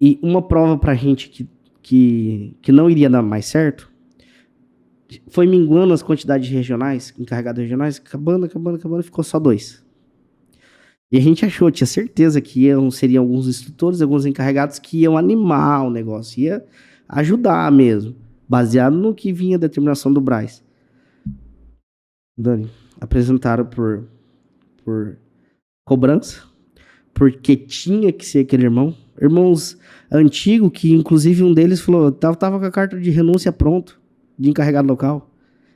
E uma prova pra gente que não iria dar mais certo foi minguando as quantidades de regionais, encarregados regionais, acabando, ficou só 2. E a gente achou, tinha certeza que seriam alguns instrutores, alguns encarregados que iam animar o negócio, ia ajudar mesmo, baseado no que vinha a determinação do Braz. Dani, apresentaram por cobrança, porque tinha que ser aquele irmão. Irmãos antigos, que inclusive um deles falou, tava com a carta de renúncia pronto, de encarregado local,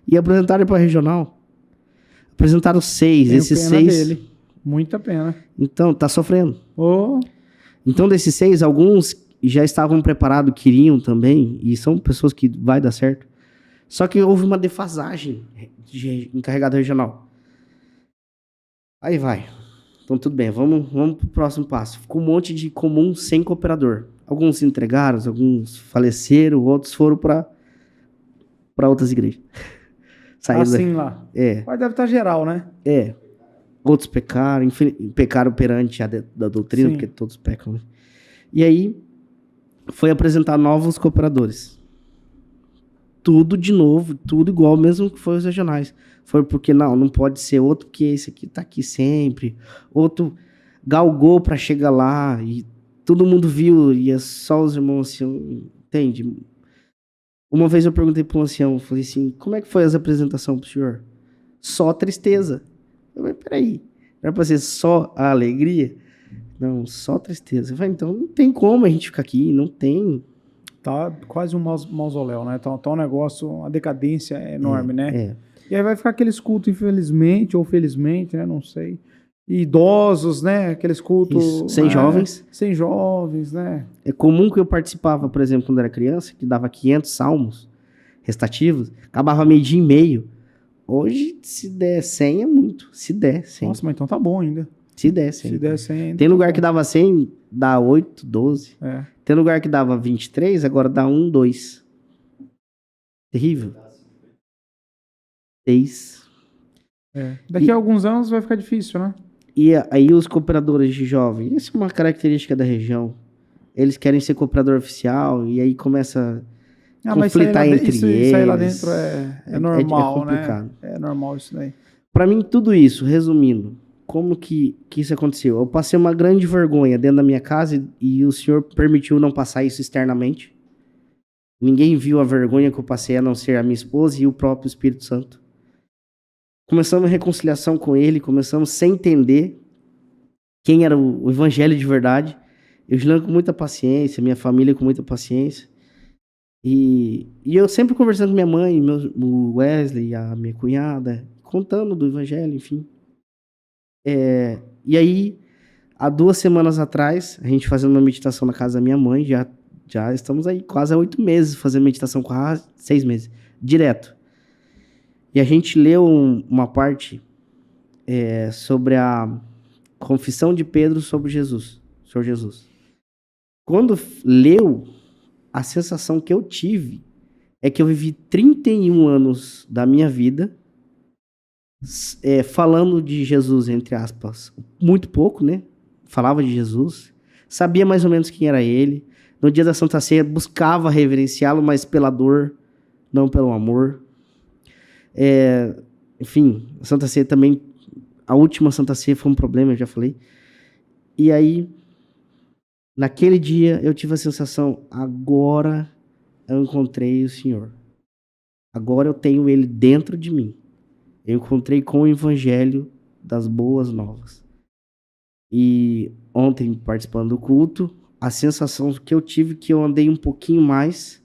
e apresentaram para regional. Apresentaram 6, esses 6... dele. Muita pena. Então, tá sofrendo. Oh. Então, desses 6, alguns já estavam preparados, queriam também, e são pessoas que vai dar certo. Só que houve uma defasagem de encarregado regional. Aí vai. Então, tudo bem, vamos pro próximo passo. Ficou um monte de comum sem cooperador. Alguns se entregaram, alguns faleceram, outros foram para outras igrejas. Assim lá. Mas deve estar geral, né? Outros pecaram, pecaram perante da doutrina, Sim. porque todos pecam, né? E aí, foi apresentar novos cooperadores. Tudo de novo, tudo igual, mesmo que foi os regionais. Foi porque, não pode ser outro, porque esse aqui tá aqui sempre. Outro galgou para chegar lá, e todo mundo viu, e é só os irmãos assim, entende? Uma vez eu perguntei para um ancião, falei assim, como é que foi as apresentações pro senhor? Só tristeza. Eu falei, peraí, não era para ser só a alegria? Não, só tristeza. Eu falei, então não tem como a gente ficar aqui, não tem. Tá quase um mausoléu, né? Tá um negócio, a decadência é enorme, né? E aí vai ficar aqueles cultos, infelizmente, ou felizmente, né? Não sei. Idosos, né? Aqueles cultos... Isso. Sem jovens. Sem jovens, né? É comum que eu participava, por exemplo, quando era criança, que dava 500 salmos restativos, acabava 12:30. Hoje, se der 100 é muito. Se der 100. Nossa, mas então tá bom ainda. Se der 100. Se der 100 ainda. Tem lugar que dava 100, dá 8, 12. Tem lugar que dava 23, agora dá 1, 2. Terrível. 6. Daqui a alguns anos vai ficar difícil, né? E aí os cooperadores de jovem, isso é uma característica da região. Eles querem ser cooperador oficial e aí começa a conflitar entre eles. Isso aí lá dentro é normal, complicado. né? É normal isso daí. Pra mim, tudo isso, resumindo, como que isso aconteceu? Eu passei uma grande vergonha dentro da minha casa e o senhor permitiu não passar isso externamente. Ninguém viu a vergonha que eu passei, a não ser a minha esposa e o próprio Espírito Santo. Começamos a reconciliação com ele, começamos sem entender quem era o evangelho de verdade. Eu Juliano com muita paciência, minha família com muita paciência. E eu sempre conversando com minha mãe, o Wesley, a minha cunhada, contando do evangelho, enfim. E aí, há 2 semanas atrás, a gente fazendo uma meditação na casa da minha mãe, já estamos aí quase há 8 meses fazendo meditação, quase 6 meses, direto. E a gente leu uma parte sobre a confissão de Pedro sobre Jesus, Senhor Jesus. Quando leu, a sensação que eu tive é que eu vivi 31 anos da minha vida falando de Jesus, entre aspas, muito pouco, né? Falava de Jesus, sabia mais ou menos quem era ele. No dia da Santa Ceia, buscava reverenciá-lo, mas pela dor, não pelo amor. Enfim, a Santa Ceia também, a última Santa Ceia foi um problema, eu já falei. E aí, naquele dia, eu tive a sensação, agora eu encontrei o Senhor. Agora eu tenho ele dentro de mim. Eu encontrei com o evangelho das boas novas. E ontem, participando do culto, a sensação que eu tive que eu andei um pouquinho mais,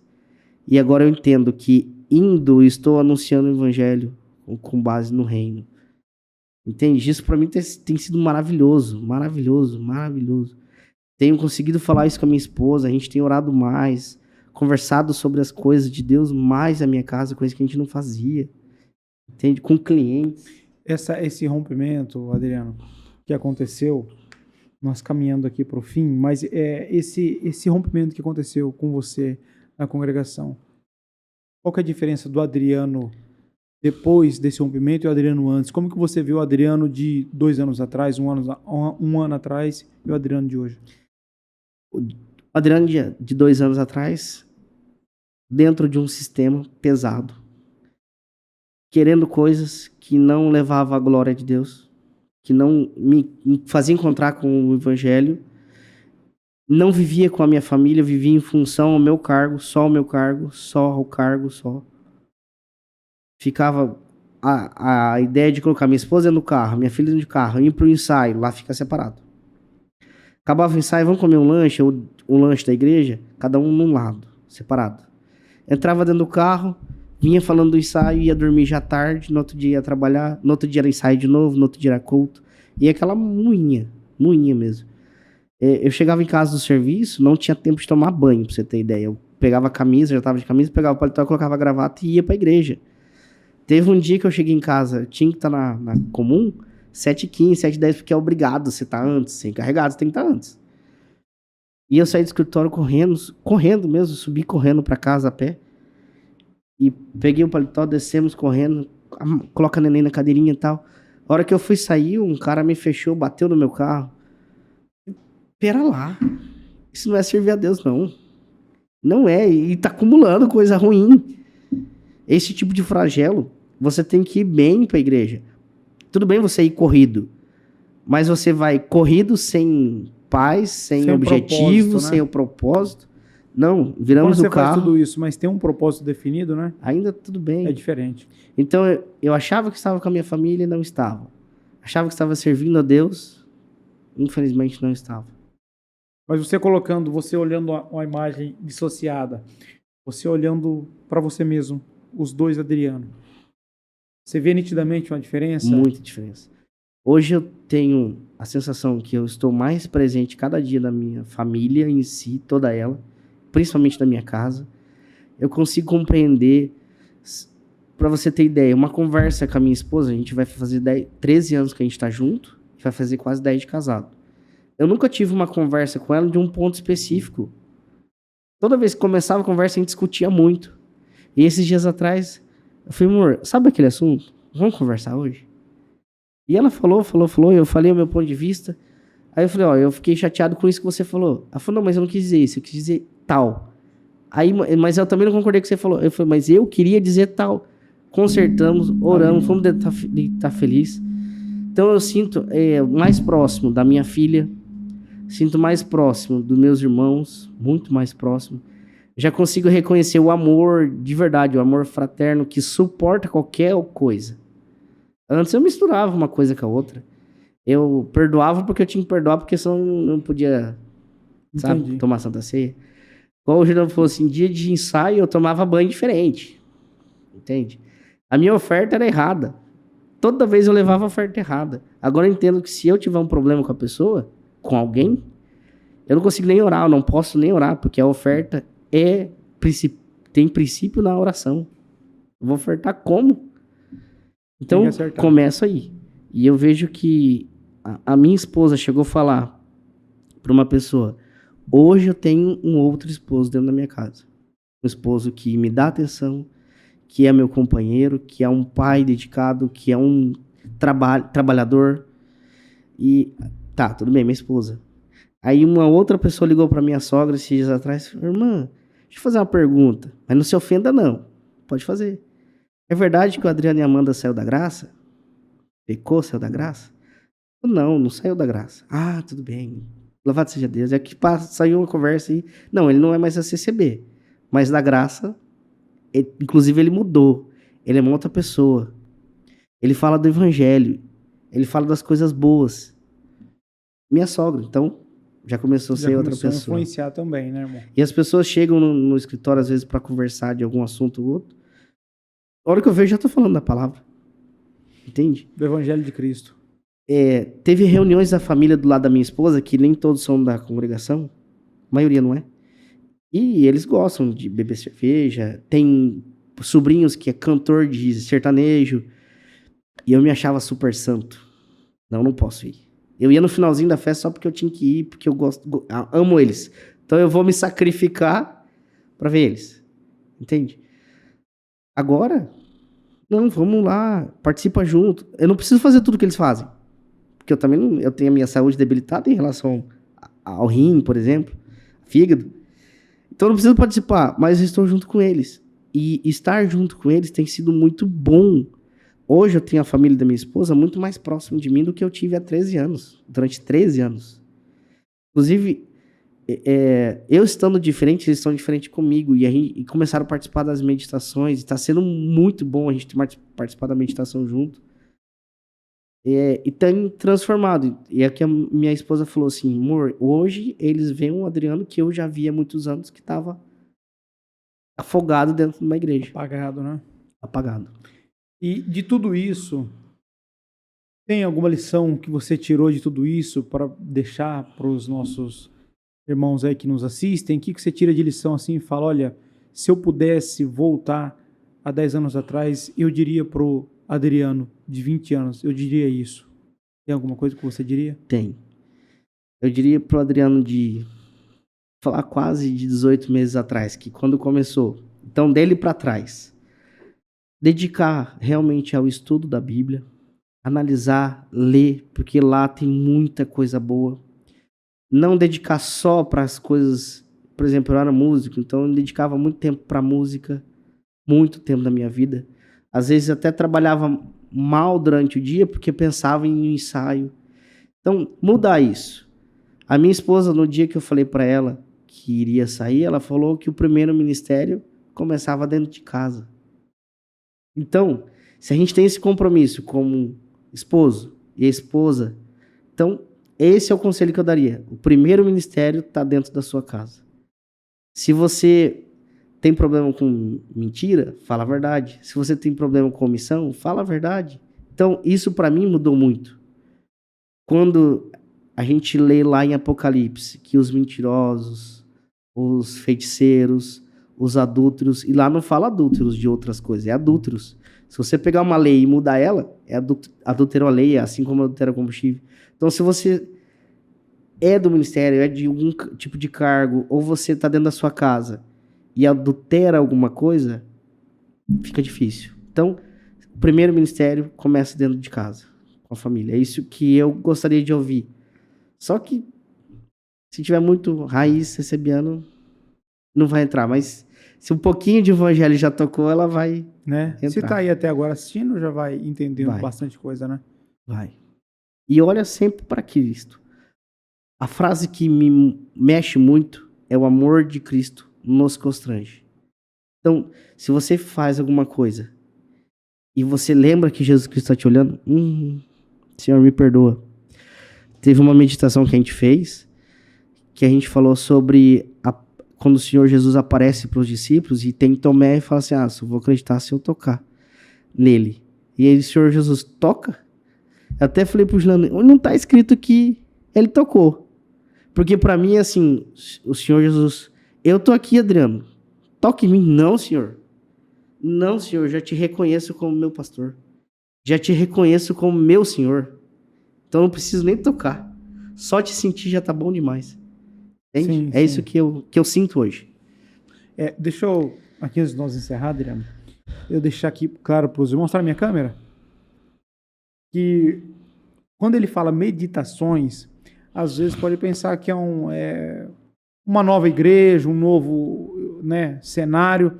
e agora eu entendo que indo, estou anunciando o evangelho com base no reino. Entende? Isso para mim tem sido maravilhoso, maravilhoso, maravilhoso. Tenho conseguido falar isso com a minha esposa, a gente tem orado mais, conversado sobre as coisas de Deus mais na minha casa, coisa que a gente não fazia. Entende? Com clientes. Esse rompimento, Adriano, que aconteceu, nós caminhando aqui para o fim, mas esse rompimento que aconteceu com você na congregação, qual que é a diferença do Adriano depois desse rompimento e o Adriano antes? Como que você viu o Adriano de 2 anos atrás, um ano atrás, e o Adriano de hoje? O Adriano de 2 anos atrás, dentro de um sistema pesado, querendo coisas que não levavam à glória de Deus, que não me fazia encontrar com o evangelho, não vivia com a minha família, vivia em função ao meu cargo, só o cargo. Ficava a ideia de colocar minha esposa dentro do carro, minha filha dentro do carro, ir para o ensaio, lá fica separado. Acabava o ensaio, vamos comer um lanche, ou um lanche da igreja, cada um num lado, separado. Entrava dentro do carro, vinha falando do ensaio, ia dormir já tarde, no outro dia ia trabalhar, no outro dia era ensaio de novo, no outro dia era culto. E aquela moinha mesmo. Eu chegava em casa do serviço, não tinha tempo de tomar banho, pra você ter ideia. Eu pegava a camisa, já tava de camisa, pegava o paletó, colocava a gravata e ia pra igreja. Teve um dia que eu cheguei em casa, tinha que estar na comum, 7h15, 7h10, porque é obrigado você estar antes, ser encarregado, você tem que estar antes. E eu saí do escritório correndo mesmo, subi correndo pra casa a pé. E peguei o paletó, descemos correndo, coloca a neném na cadeirinha e tal. A hora que eu fui sair, um cara me fechou, bateu no meu carro. Pera lá, isso não é servir a Deus, não. Não é, e tá acumulando coisa ruim. Esse tipo de flagelo, você tem que ir bem pra igreja. Tudo bem você ir corrido, mas você vai corrido sem paz, sem objetivo, né? Sem o propósito. Não, viramos o carro. Quando você faz tudo isso, mas tem um propósito definido, né? Ainda tudo bem. É diferente. Então, eu achava que estava com a minha família e não estava. Achava que estava servindo a Deus, infelizmente não estava. Mas você olhando a imagem dissociada, você olhando para você mesmo, os dois Adriano, você vê nitidamente uma diferença? Muita diferença. Hoje eu tenho a sensação que eu estou mais presente cada dia na minha família em si, toda ela, principalmente na minha casa. Eu consigo compreender, para você ter ideia, uma conversa com a minha esposa, a gente vai fazer 13 anos que a gente está junto, vai fazer quase 10 de casado. Eu nunca tive uma conversa com ela de um ponto específico. Toda vez que começava a conversa, a gente discutia muito. E esses dias atrás, eu falei, amor, sabe aquele assunto? Vamos conversar hoje? E ela falou, e eu falei o meu ponto de vista. Aí eu falei, ó, eu fiquei chateado com isso que você falou. Ela falou, não, mas eu não quis dizer isso, eu quis dizer tal. Aí, mas eu também não concordei com o que você falou. Eu falei, mas eu queria dizer tal. Consertamos, oramos, fomos estar feliz. Então eu sinto mais próximo da minha filha, sinto mais próximo dos meus irmãos, muito mais próximo. Já consigo reconhecer o amor de verdade, o amor fraterno que suporta qualquer coisa. Antes eu misturava uma coisa com a outra. Eu perdoava porque eu tinha que perdoar, porque senão não podia, sabe, tomar Santa Ceia. Igual o Juliano falou assim, dia de ensaio eu tomava banho diferente. Entende? A minha oferta era errada. Toda vez eu levava a oferta errada. Agora eu entendo que se eu tiver um problema com a pessoa, com alguém, eu não consigo nem orar, eu não posso nem orar, porque a oferta tem princípio na oração. Eu vou ofertar como? Então, começo aí. E eu vejo que a minha esposa chegou a falar para uma pessoa, hoje eu tenho um outro esposo dentro da minha casa. Um esposo que me dá atenção, que é meu companheiro, que é um pai dedicado, que é um trabalhador. E tá, tudo bem, minha esposa. Aí uma outra pessoa ligou para minha sogra esses dias atrás e falou, irmã, deixa eu fazer uma pergunta, mas não se ofenda não, pode fazer. É verdade que o Adriano e a Amanda saiu da graça? Pecou, saiu da graça? Não saiu da graça. Ah, tudo bem, louvado seja Deus. É que saiu uma conversa aí, não, ele não é mais a CCB, Mas da graça, inclusive ele mudou. Ele é uma outra pessoa. Ele fala do evangelho. Ele fala das coisas boas. Minha sogra, então, já começou a ser outra pessoa. Já começou a influenciar também, né, irmão? E as pessoas chegam no escritório, às vezes, para conversar de algum assunto ou outro. A hora que eu vejo, já tô falando da palavra. Entende? Do evangelho de Cristo. Teve reuniões da família do lado da minha esposa, que nem todos são da congregação. A maioria não é. E eles gostam de beber cerveja. Tem sobrinhos que é cantor de sertanejo. E eu me achava super santo. Não posso ir. Eu ia no finalzinho da festa só porque eu tinha que ir, porque eu amo eles. Então eu vou me sacrificar para ver eles. Entende? Agora, não, vamos lá, participa junto. Eu não preciso fazer tudo que eles fazem. Porque eu também não, eu tenho a minha saúde debilitada em relação ao rim, por exemplo, fígado. Então eu não preciso participar, mas eu estou junto com eles. E estar junto com eles tem sido muito bom. Hoje eu tenho a família da minha esposa muito mais próxima de mim do que eu tive há 13 anos. Durante 13 anos. Inclusive, eu estando diferente, eles estão diferentes comigo. E começaram a participar das meditações. Está sendo muito bom a gente participar da meditação junto. E tem transformado. E é que a minha esposa falou assim, amor, hoje eles veem um Adriano que eu já vi há muitos anos que estava afogado dentro de uma igreja. Apagado, né? Apagado. E de tudo isso, tem alguma lição que você tirou de tudo isso para deixar para os nossos irmãos aí que nos assistem? O que você tira de lição assim e fala, olha, se eu pudesse voltar há 10 anos atrás, eu diria pro Adriano de 20 anos, eu diria isso. Tem alguma coisa que você diria? Tem. Eu diria pro Adriano de falar quase de 18 meses atrás, que quando começou, então dele para trás, dedicar realmente ao estudo da Bíblia, analisar, ler, porque lá tem muita coisa boa. Não dedicar só para as coisas, por exemplo, eu era músico, então eu dedicava muito tempo para música, muito tempo da minha vida. Às vezes até trabalhava mal durante o dia porque pensava em ensaio. Então, mudar isso. A minha esposa, no dia que eu falei para ela que iria sair, ela falou que o primeiro ministério começava dentro de casa. Então, se a gente tem esse compromisso como esposo e esposa, então esse é o conselho que eu daria. O primeiro ministério está dentro da sua casa. Se você tem problema com mentira, fala a verdade. Se você tem problema com omissão, fala a verdade. Então, isso para mim mudou muito. Quando a gente lê lá em Apocalipse que os mentirosos, os feiticeiros, os adúlteros, e lá não fala adúlteros de outras coisas, é adúlteros. Se você pegar uma lei e mudar ela, é adúltero a lei, assim como adultera combustível. Então, se você é do ministério, é de algum tipo de cargo, ou você está dentro da sua casa e adultera alguma coisa, fica difícil. Então, o primeiro ministério começa dentro de casa, com a família. É isso que eu gostaria de ouvir. Só que, se tiver muito raiz recebiano, não vai entrar, mas se um pouquinho de evangelho já tocou, ela vai entrar. Se tá aí até agora assistindo, já vai entendendo bastante coisa, né? Vai. E olha sempre para Cristo. A frase que me mexe muito é o amor de Cristo nos constrange. Então, se você faz alguma coisa e você lembra que Jesus Cristo está te olhando, Senhor, me perdoa. Teve uma meditação que a gente fez, que a gente falou sobre quando o Senhor Jesus aparece para os discípulos e tem Tomé e fala assim, só vou acreditar se eu tocar nele. E aí o Senhor Jesus toca. Eu até falei para o Juliano, não está escrito que ele tocou. Porque para mim, assim, o Senhor Jesus, eu tô aqui, Adriano, toque em mim. Não, Senhor. Não, Senhor, já te reconheço como meu pastor. Já te reconheço como meu Senhor. Então não preciso nem tocar. Só te sentir já tá bom demais. Entende? Sim. Isso que eu sinto hoje. Deixa eu, aqui antes de nós encerrar, Adriano, eu deixar aqui claro para os irmãos, mostrar a minha câmera, que quando ele fala meditações, às vezes pode pensar que é uma nova igreja, um novo cenário.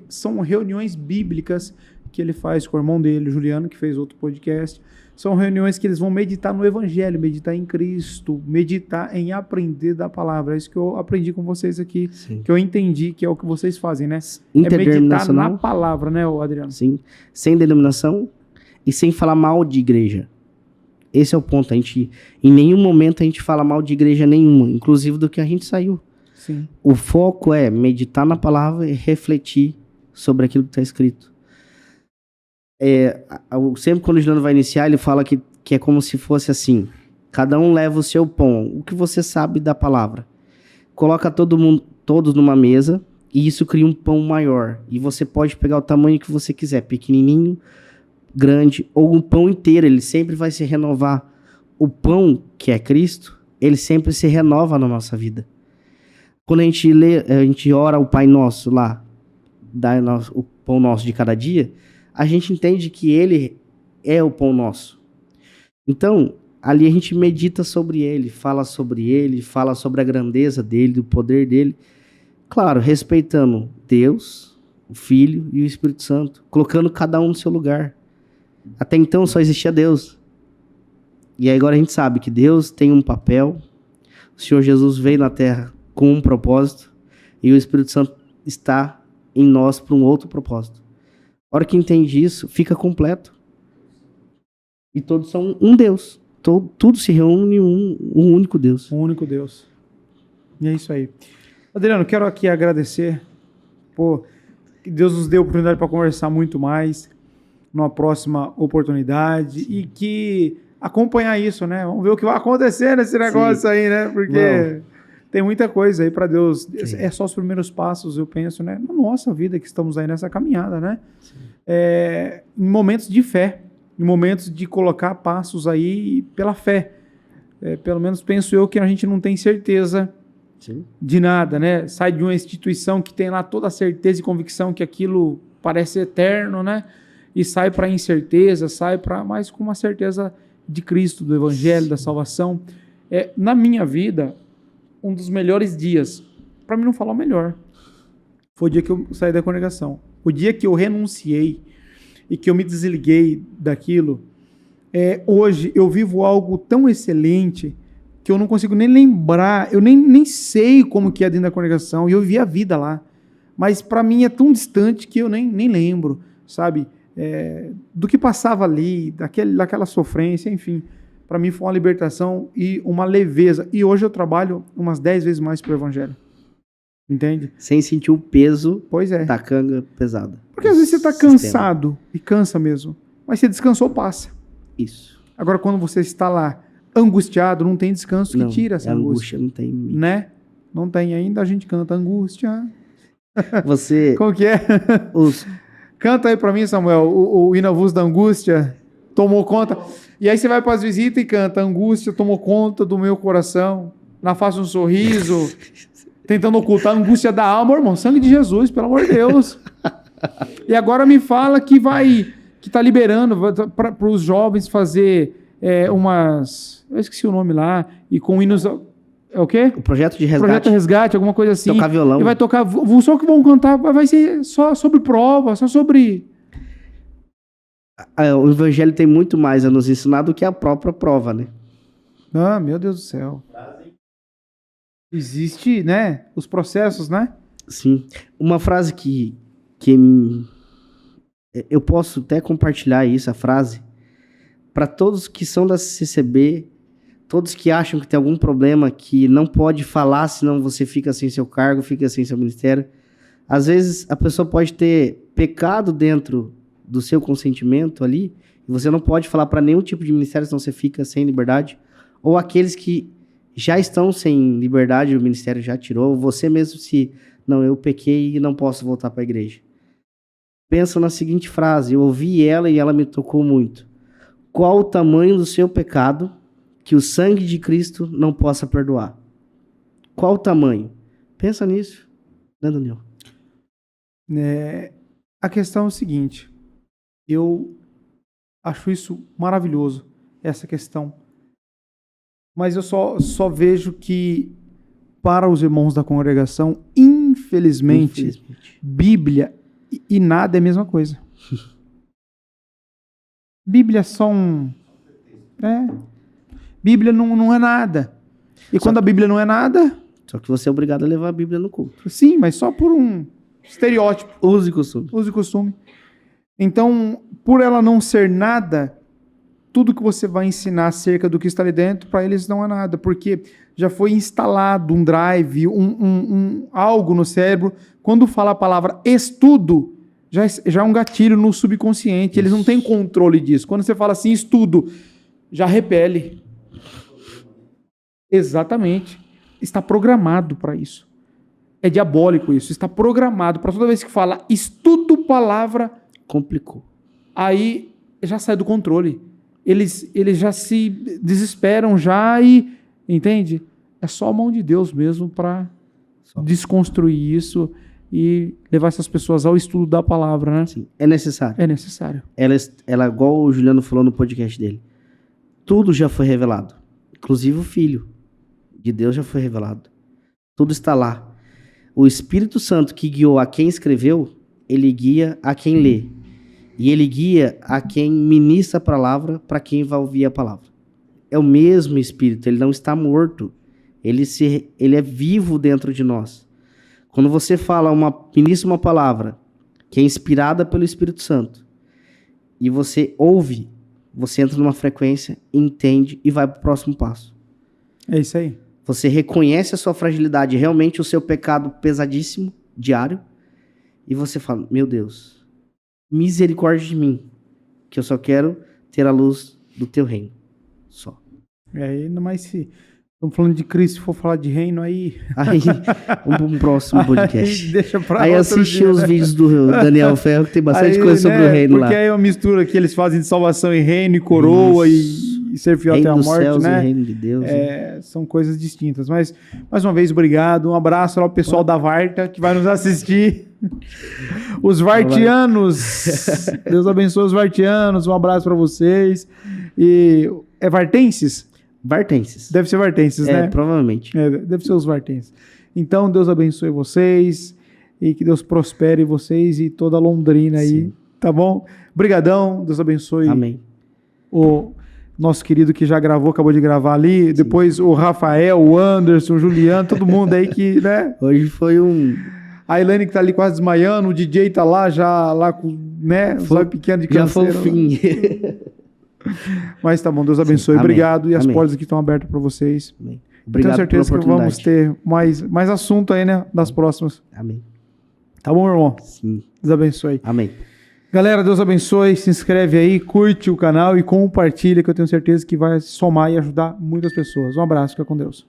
São reuniões bíblicas que ele faz com o irmão dele, Juliano, que fez outro podcast. São reuniões que eles vão meditar no Evangelho, meditar em Cristo, meditar em aprender da palavra. É isso que eu aprendi com vocês aqui, Sim. que eu entendi que é o que vocês fazem, né? É meditar na palavra, né, Adriano? Sim. Sem denominação e sem falar mal de igreja. Esse é o ponto. Em nenhum momento a gente fala mal de igreja nenhuma, inclusive do que a gente saiu. Sim. O foco é meditar na palavra e refletir sobre aquilo que está escrito. Sempre quando o Juliano vai iniciar, ele fala que é como se fosse assim: cada um leva o seu pão, o que você sabe da palavra. Coloca todos numa mesa e isso cria um pão maior. E você pode pegar o tamanho que você quiser, pequenininho, grande, ou um pão inteiro, ele sempre vai se renovar. O pão, que é Cristo, ele sempre se renova na nossa vida. Quando a gente ora o Pai Nosso lá, o pão nosso de cada dia, a gente entende que ele é o pão nosso. Então, ali a gente medita sobre ele, fala sobre a grandeza dele, do poder dele. Claro, respeitando Deus, o Filho e o Espírito Santo, colocando cada um no seu lugar. Até então só existia Deus. E aí agora a gente sabe que Deus tem um papel, o Senhor Jesus veio na Terra com um propósito, e o Espírito Santo está em nós para um outro propósito. A hora que entende isso, fica completo. E todos são um Deus. Tudo se reúne em um único Deus. Um único Deus. E é isso aí. Adriano, quero aqui agradecer. Que Deus nos deu a oportunidade para conversar muito mais numa próxima oportunidade. Sim. E que acompanhar isso, né? Vamos ver o que vai acontecer nesse negócio. Sim. Aí, né? Porque tem muita coisa aí para Deus. Sim. É só os primeiros passos, eu penso, né? Na nossa vida que estamos aí nessa caminhada, né? Em momentos de fé, em momentos de colocar passos aí pela fé. Pelo menos penso eu que a gente não tem certeza. Sim. De nada, né? Sai de uma instituição que tem lá toda a certeza e convicção que aquilo parece eterno, né? E sai para a incerteza, sai para mais com uma certeza de Cristo, do Evangelho, sim, da salvação. Na minha vida, um dos melhores dias, para mim não falar o melhor, foi o dia que eu saí da congregação. O dia que eu renunciei e que eu me desliguei daquilo. Hoje eu vivo algo tão excelente que eu não consigo nem lembrar, eu nem sei como que é dentro da congregação, e eu vivi a vida lá. Mas para mim é tão distante que eu nem lembro, sabe? Do que passava ali, daquela sofrência, enfim. Para mim foi uma libertação e uma leveza. E hoje eu trabalho umas 10 vezes mais pro Evangelho. Entende? Sem sentir o peso da canga pesada. Porque às vezes você está cansado, e cansa mesmo. Mas você descansou, passa. Isso. Agora quando você está lá, angustiado, não tem descanso que tira essa angústia. Não tem. Né? Não tem ainda, a gente canta angústia. Você... Como que é? Canta aí pra mim, Samuel, o Inavus da angústia tomou conta. E aí você vai para as visitas e canta: angústia tomou conta do meu coração, na face um sorriso, tentando ocultar a angústia da alma. Irmão, sangue de Jesus, pelo amor de Deus. E agora me fala que tá liberando para os jovens fazer eu esqueci o nome lá, e com hinos... É o quê? O projeto de resgate. Projeto de resgate, alguma coisa assim. Tocar violão. E vai tocar... Só que vão cantar, vai ser só sobre prova, só sobre... O Evangelho tem muito mais a nos ensinar do que a própria prova, né? Ah, meu Deus do céu. Existe, né? Os processos, né? Sim. Uma frase que eu posso até compartilhar isso, a frase, para todos que são da CCB, todos que acham que tem algum problema, que não pode falar, senão você fica sem seu cargo, fica sem seu ministério. Às vezes a pessoa pode ter pecado dentro do seu consentimento ali, e você não pode falar para nenhum tipo de ministério, senão você fica sem liberdade. Ou aqueles que já estão sem liberdade, o ministério já tirou, você mesmo não, eu pequei e não posso voltar para a igreja. Pensa na seguinte frase, eu ouvi ela e ela me tocou muito. Qual o tamanho do seu pecado que o sangue de Cristo não possa perdoar? Qual o tamanho? Pensa nisso, né, Daniel? A questão é o seguinte, eu acho isso maravilhoso, essa questão. Mas eu só vejo que, para os irmãos da congregação, infelizmente. Bíblia e nada é a mesma coisa. Bíblia é só Bíblia não é nada. E quando a Bíblia não é nada... Só que você é obrigado a levar a Bíblia no culto. Sim, mas só por um estereótipo. Uso e costume. Uso e costume. Então, por ela não ser nada, tudo que você vai ensinar acerca do que está ali dentro, para eles não é nada, porque já foi instalado um drive, algo no cérebro. Quando fala a palavra estudo, já é um gatilho no subconsciente. Isso. Eles não têm controle disso. Quando você fala assim, estudo, já repele. Exatamente. Está programado para isso. É diabólico isso. Está programado para toda vez que fala estudo, palavra... Complicou. Aí já sai do controle. Eles já se desesperam já e... Entende? É só a mão de Deus mesmo para desconstruir isso e levar essas pessoas ao estudo da palavra, né? Sim, é necessário. É necessário. Ela, igual o Juliano falou no podcast dele, tudo já foi revelado. Inclusive o Filho de Deus já foi revelado. Tudo está lá. O Espírito Santo que guiou a quem escreveu, ele guia a quem lê. E ele guia a quem ministra a palavra para quem vai ouvir a palavra. É o mesmo Espírito, ele não está morto. Ele é vivo dentro de nós. Quando você ministra uma palavra que é inspirada pelo Espírito Santo e você ouve, você entra numa frequência, entende e vai para o próximo passo. É isso aí. Você reconhece a sua fragilidade, realmente o seu pecado pesadíssimo, diário, e você fala, meu Deus, misericórdia de mim, que eu só quero ter a luz do teu reino. Só. Ainda mais se estamos falando de Cristo, se for falar de reino, aí um próximo podcast. Aí deixa pra aí assistir os vídeos do Daniel Ferro, que tem bastante coisa sobre o reino porque lá. Porque aí é uma mistura que eles fazem de salvação e reino e coroa e ser fiel até a morte, céus, né? E reino de Deus, são coisas distintas. Mas, mais uma vez, obrigado. Um abraço ao pessoal da Varta que vai nos assistir. Os vartianos. Deus abençoe os vartianos. Um abraço para vocês. E é vartenses? Vartenses. Deve ser vartenses, né? Provavelmente. Deve ser os vartenses. Então, Deus abençoe vocês e que Deus prospere vocês e toda Londrina aí. Sim. Tá bom? Obrigadão. Deus abençoe. Amém. O nosso querido que já gravou, acabou de gravar ali. Sim. Depois o Rafael, o Anderson, o Juliano, todo mundo aí que, né? Hoje foi A Elaine que tá ali quase desmaiando, o DJ tá lá já, lá com, né? Só pequeno de canseiro. Já foi o fim. Mas tá bom, Deus abençoe. Sim, obrigado. E as portas aqui estão abertas para vocês. Amém. Obrigado. Tenho certeza que vamos ter mais assunto aí, né? Das próximas. Amém. Tá bom, meu irmão? Sim. Deus abençoe. Amém. Galera, Deus abençoe. Se inscreve aí, curte o canal e compartilha, que eu tenho certeza que vai somar e ajudar muitas pessoas. Um abraço, fica com Deus.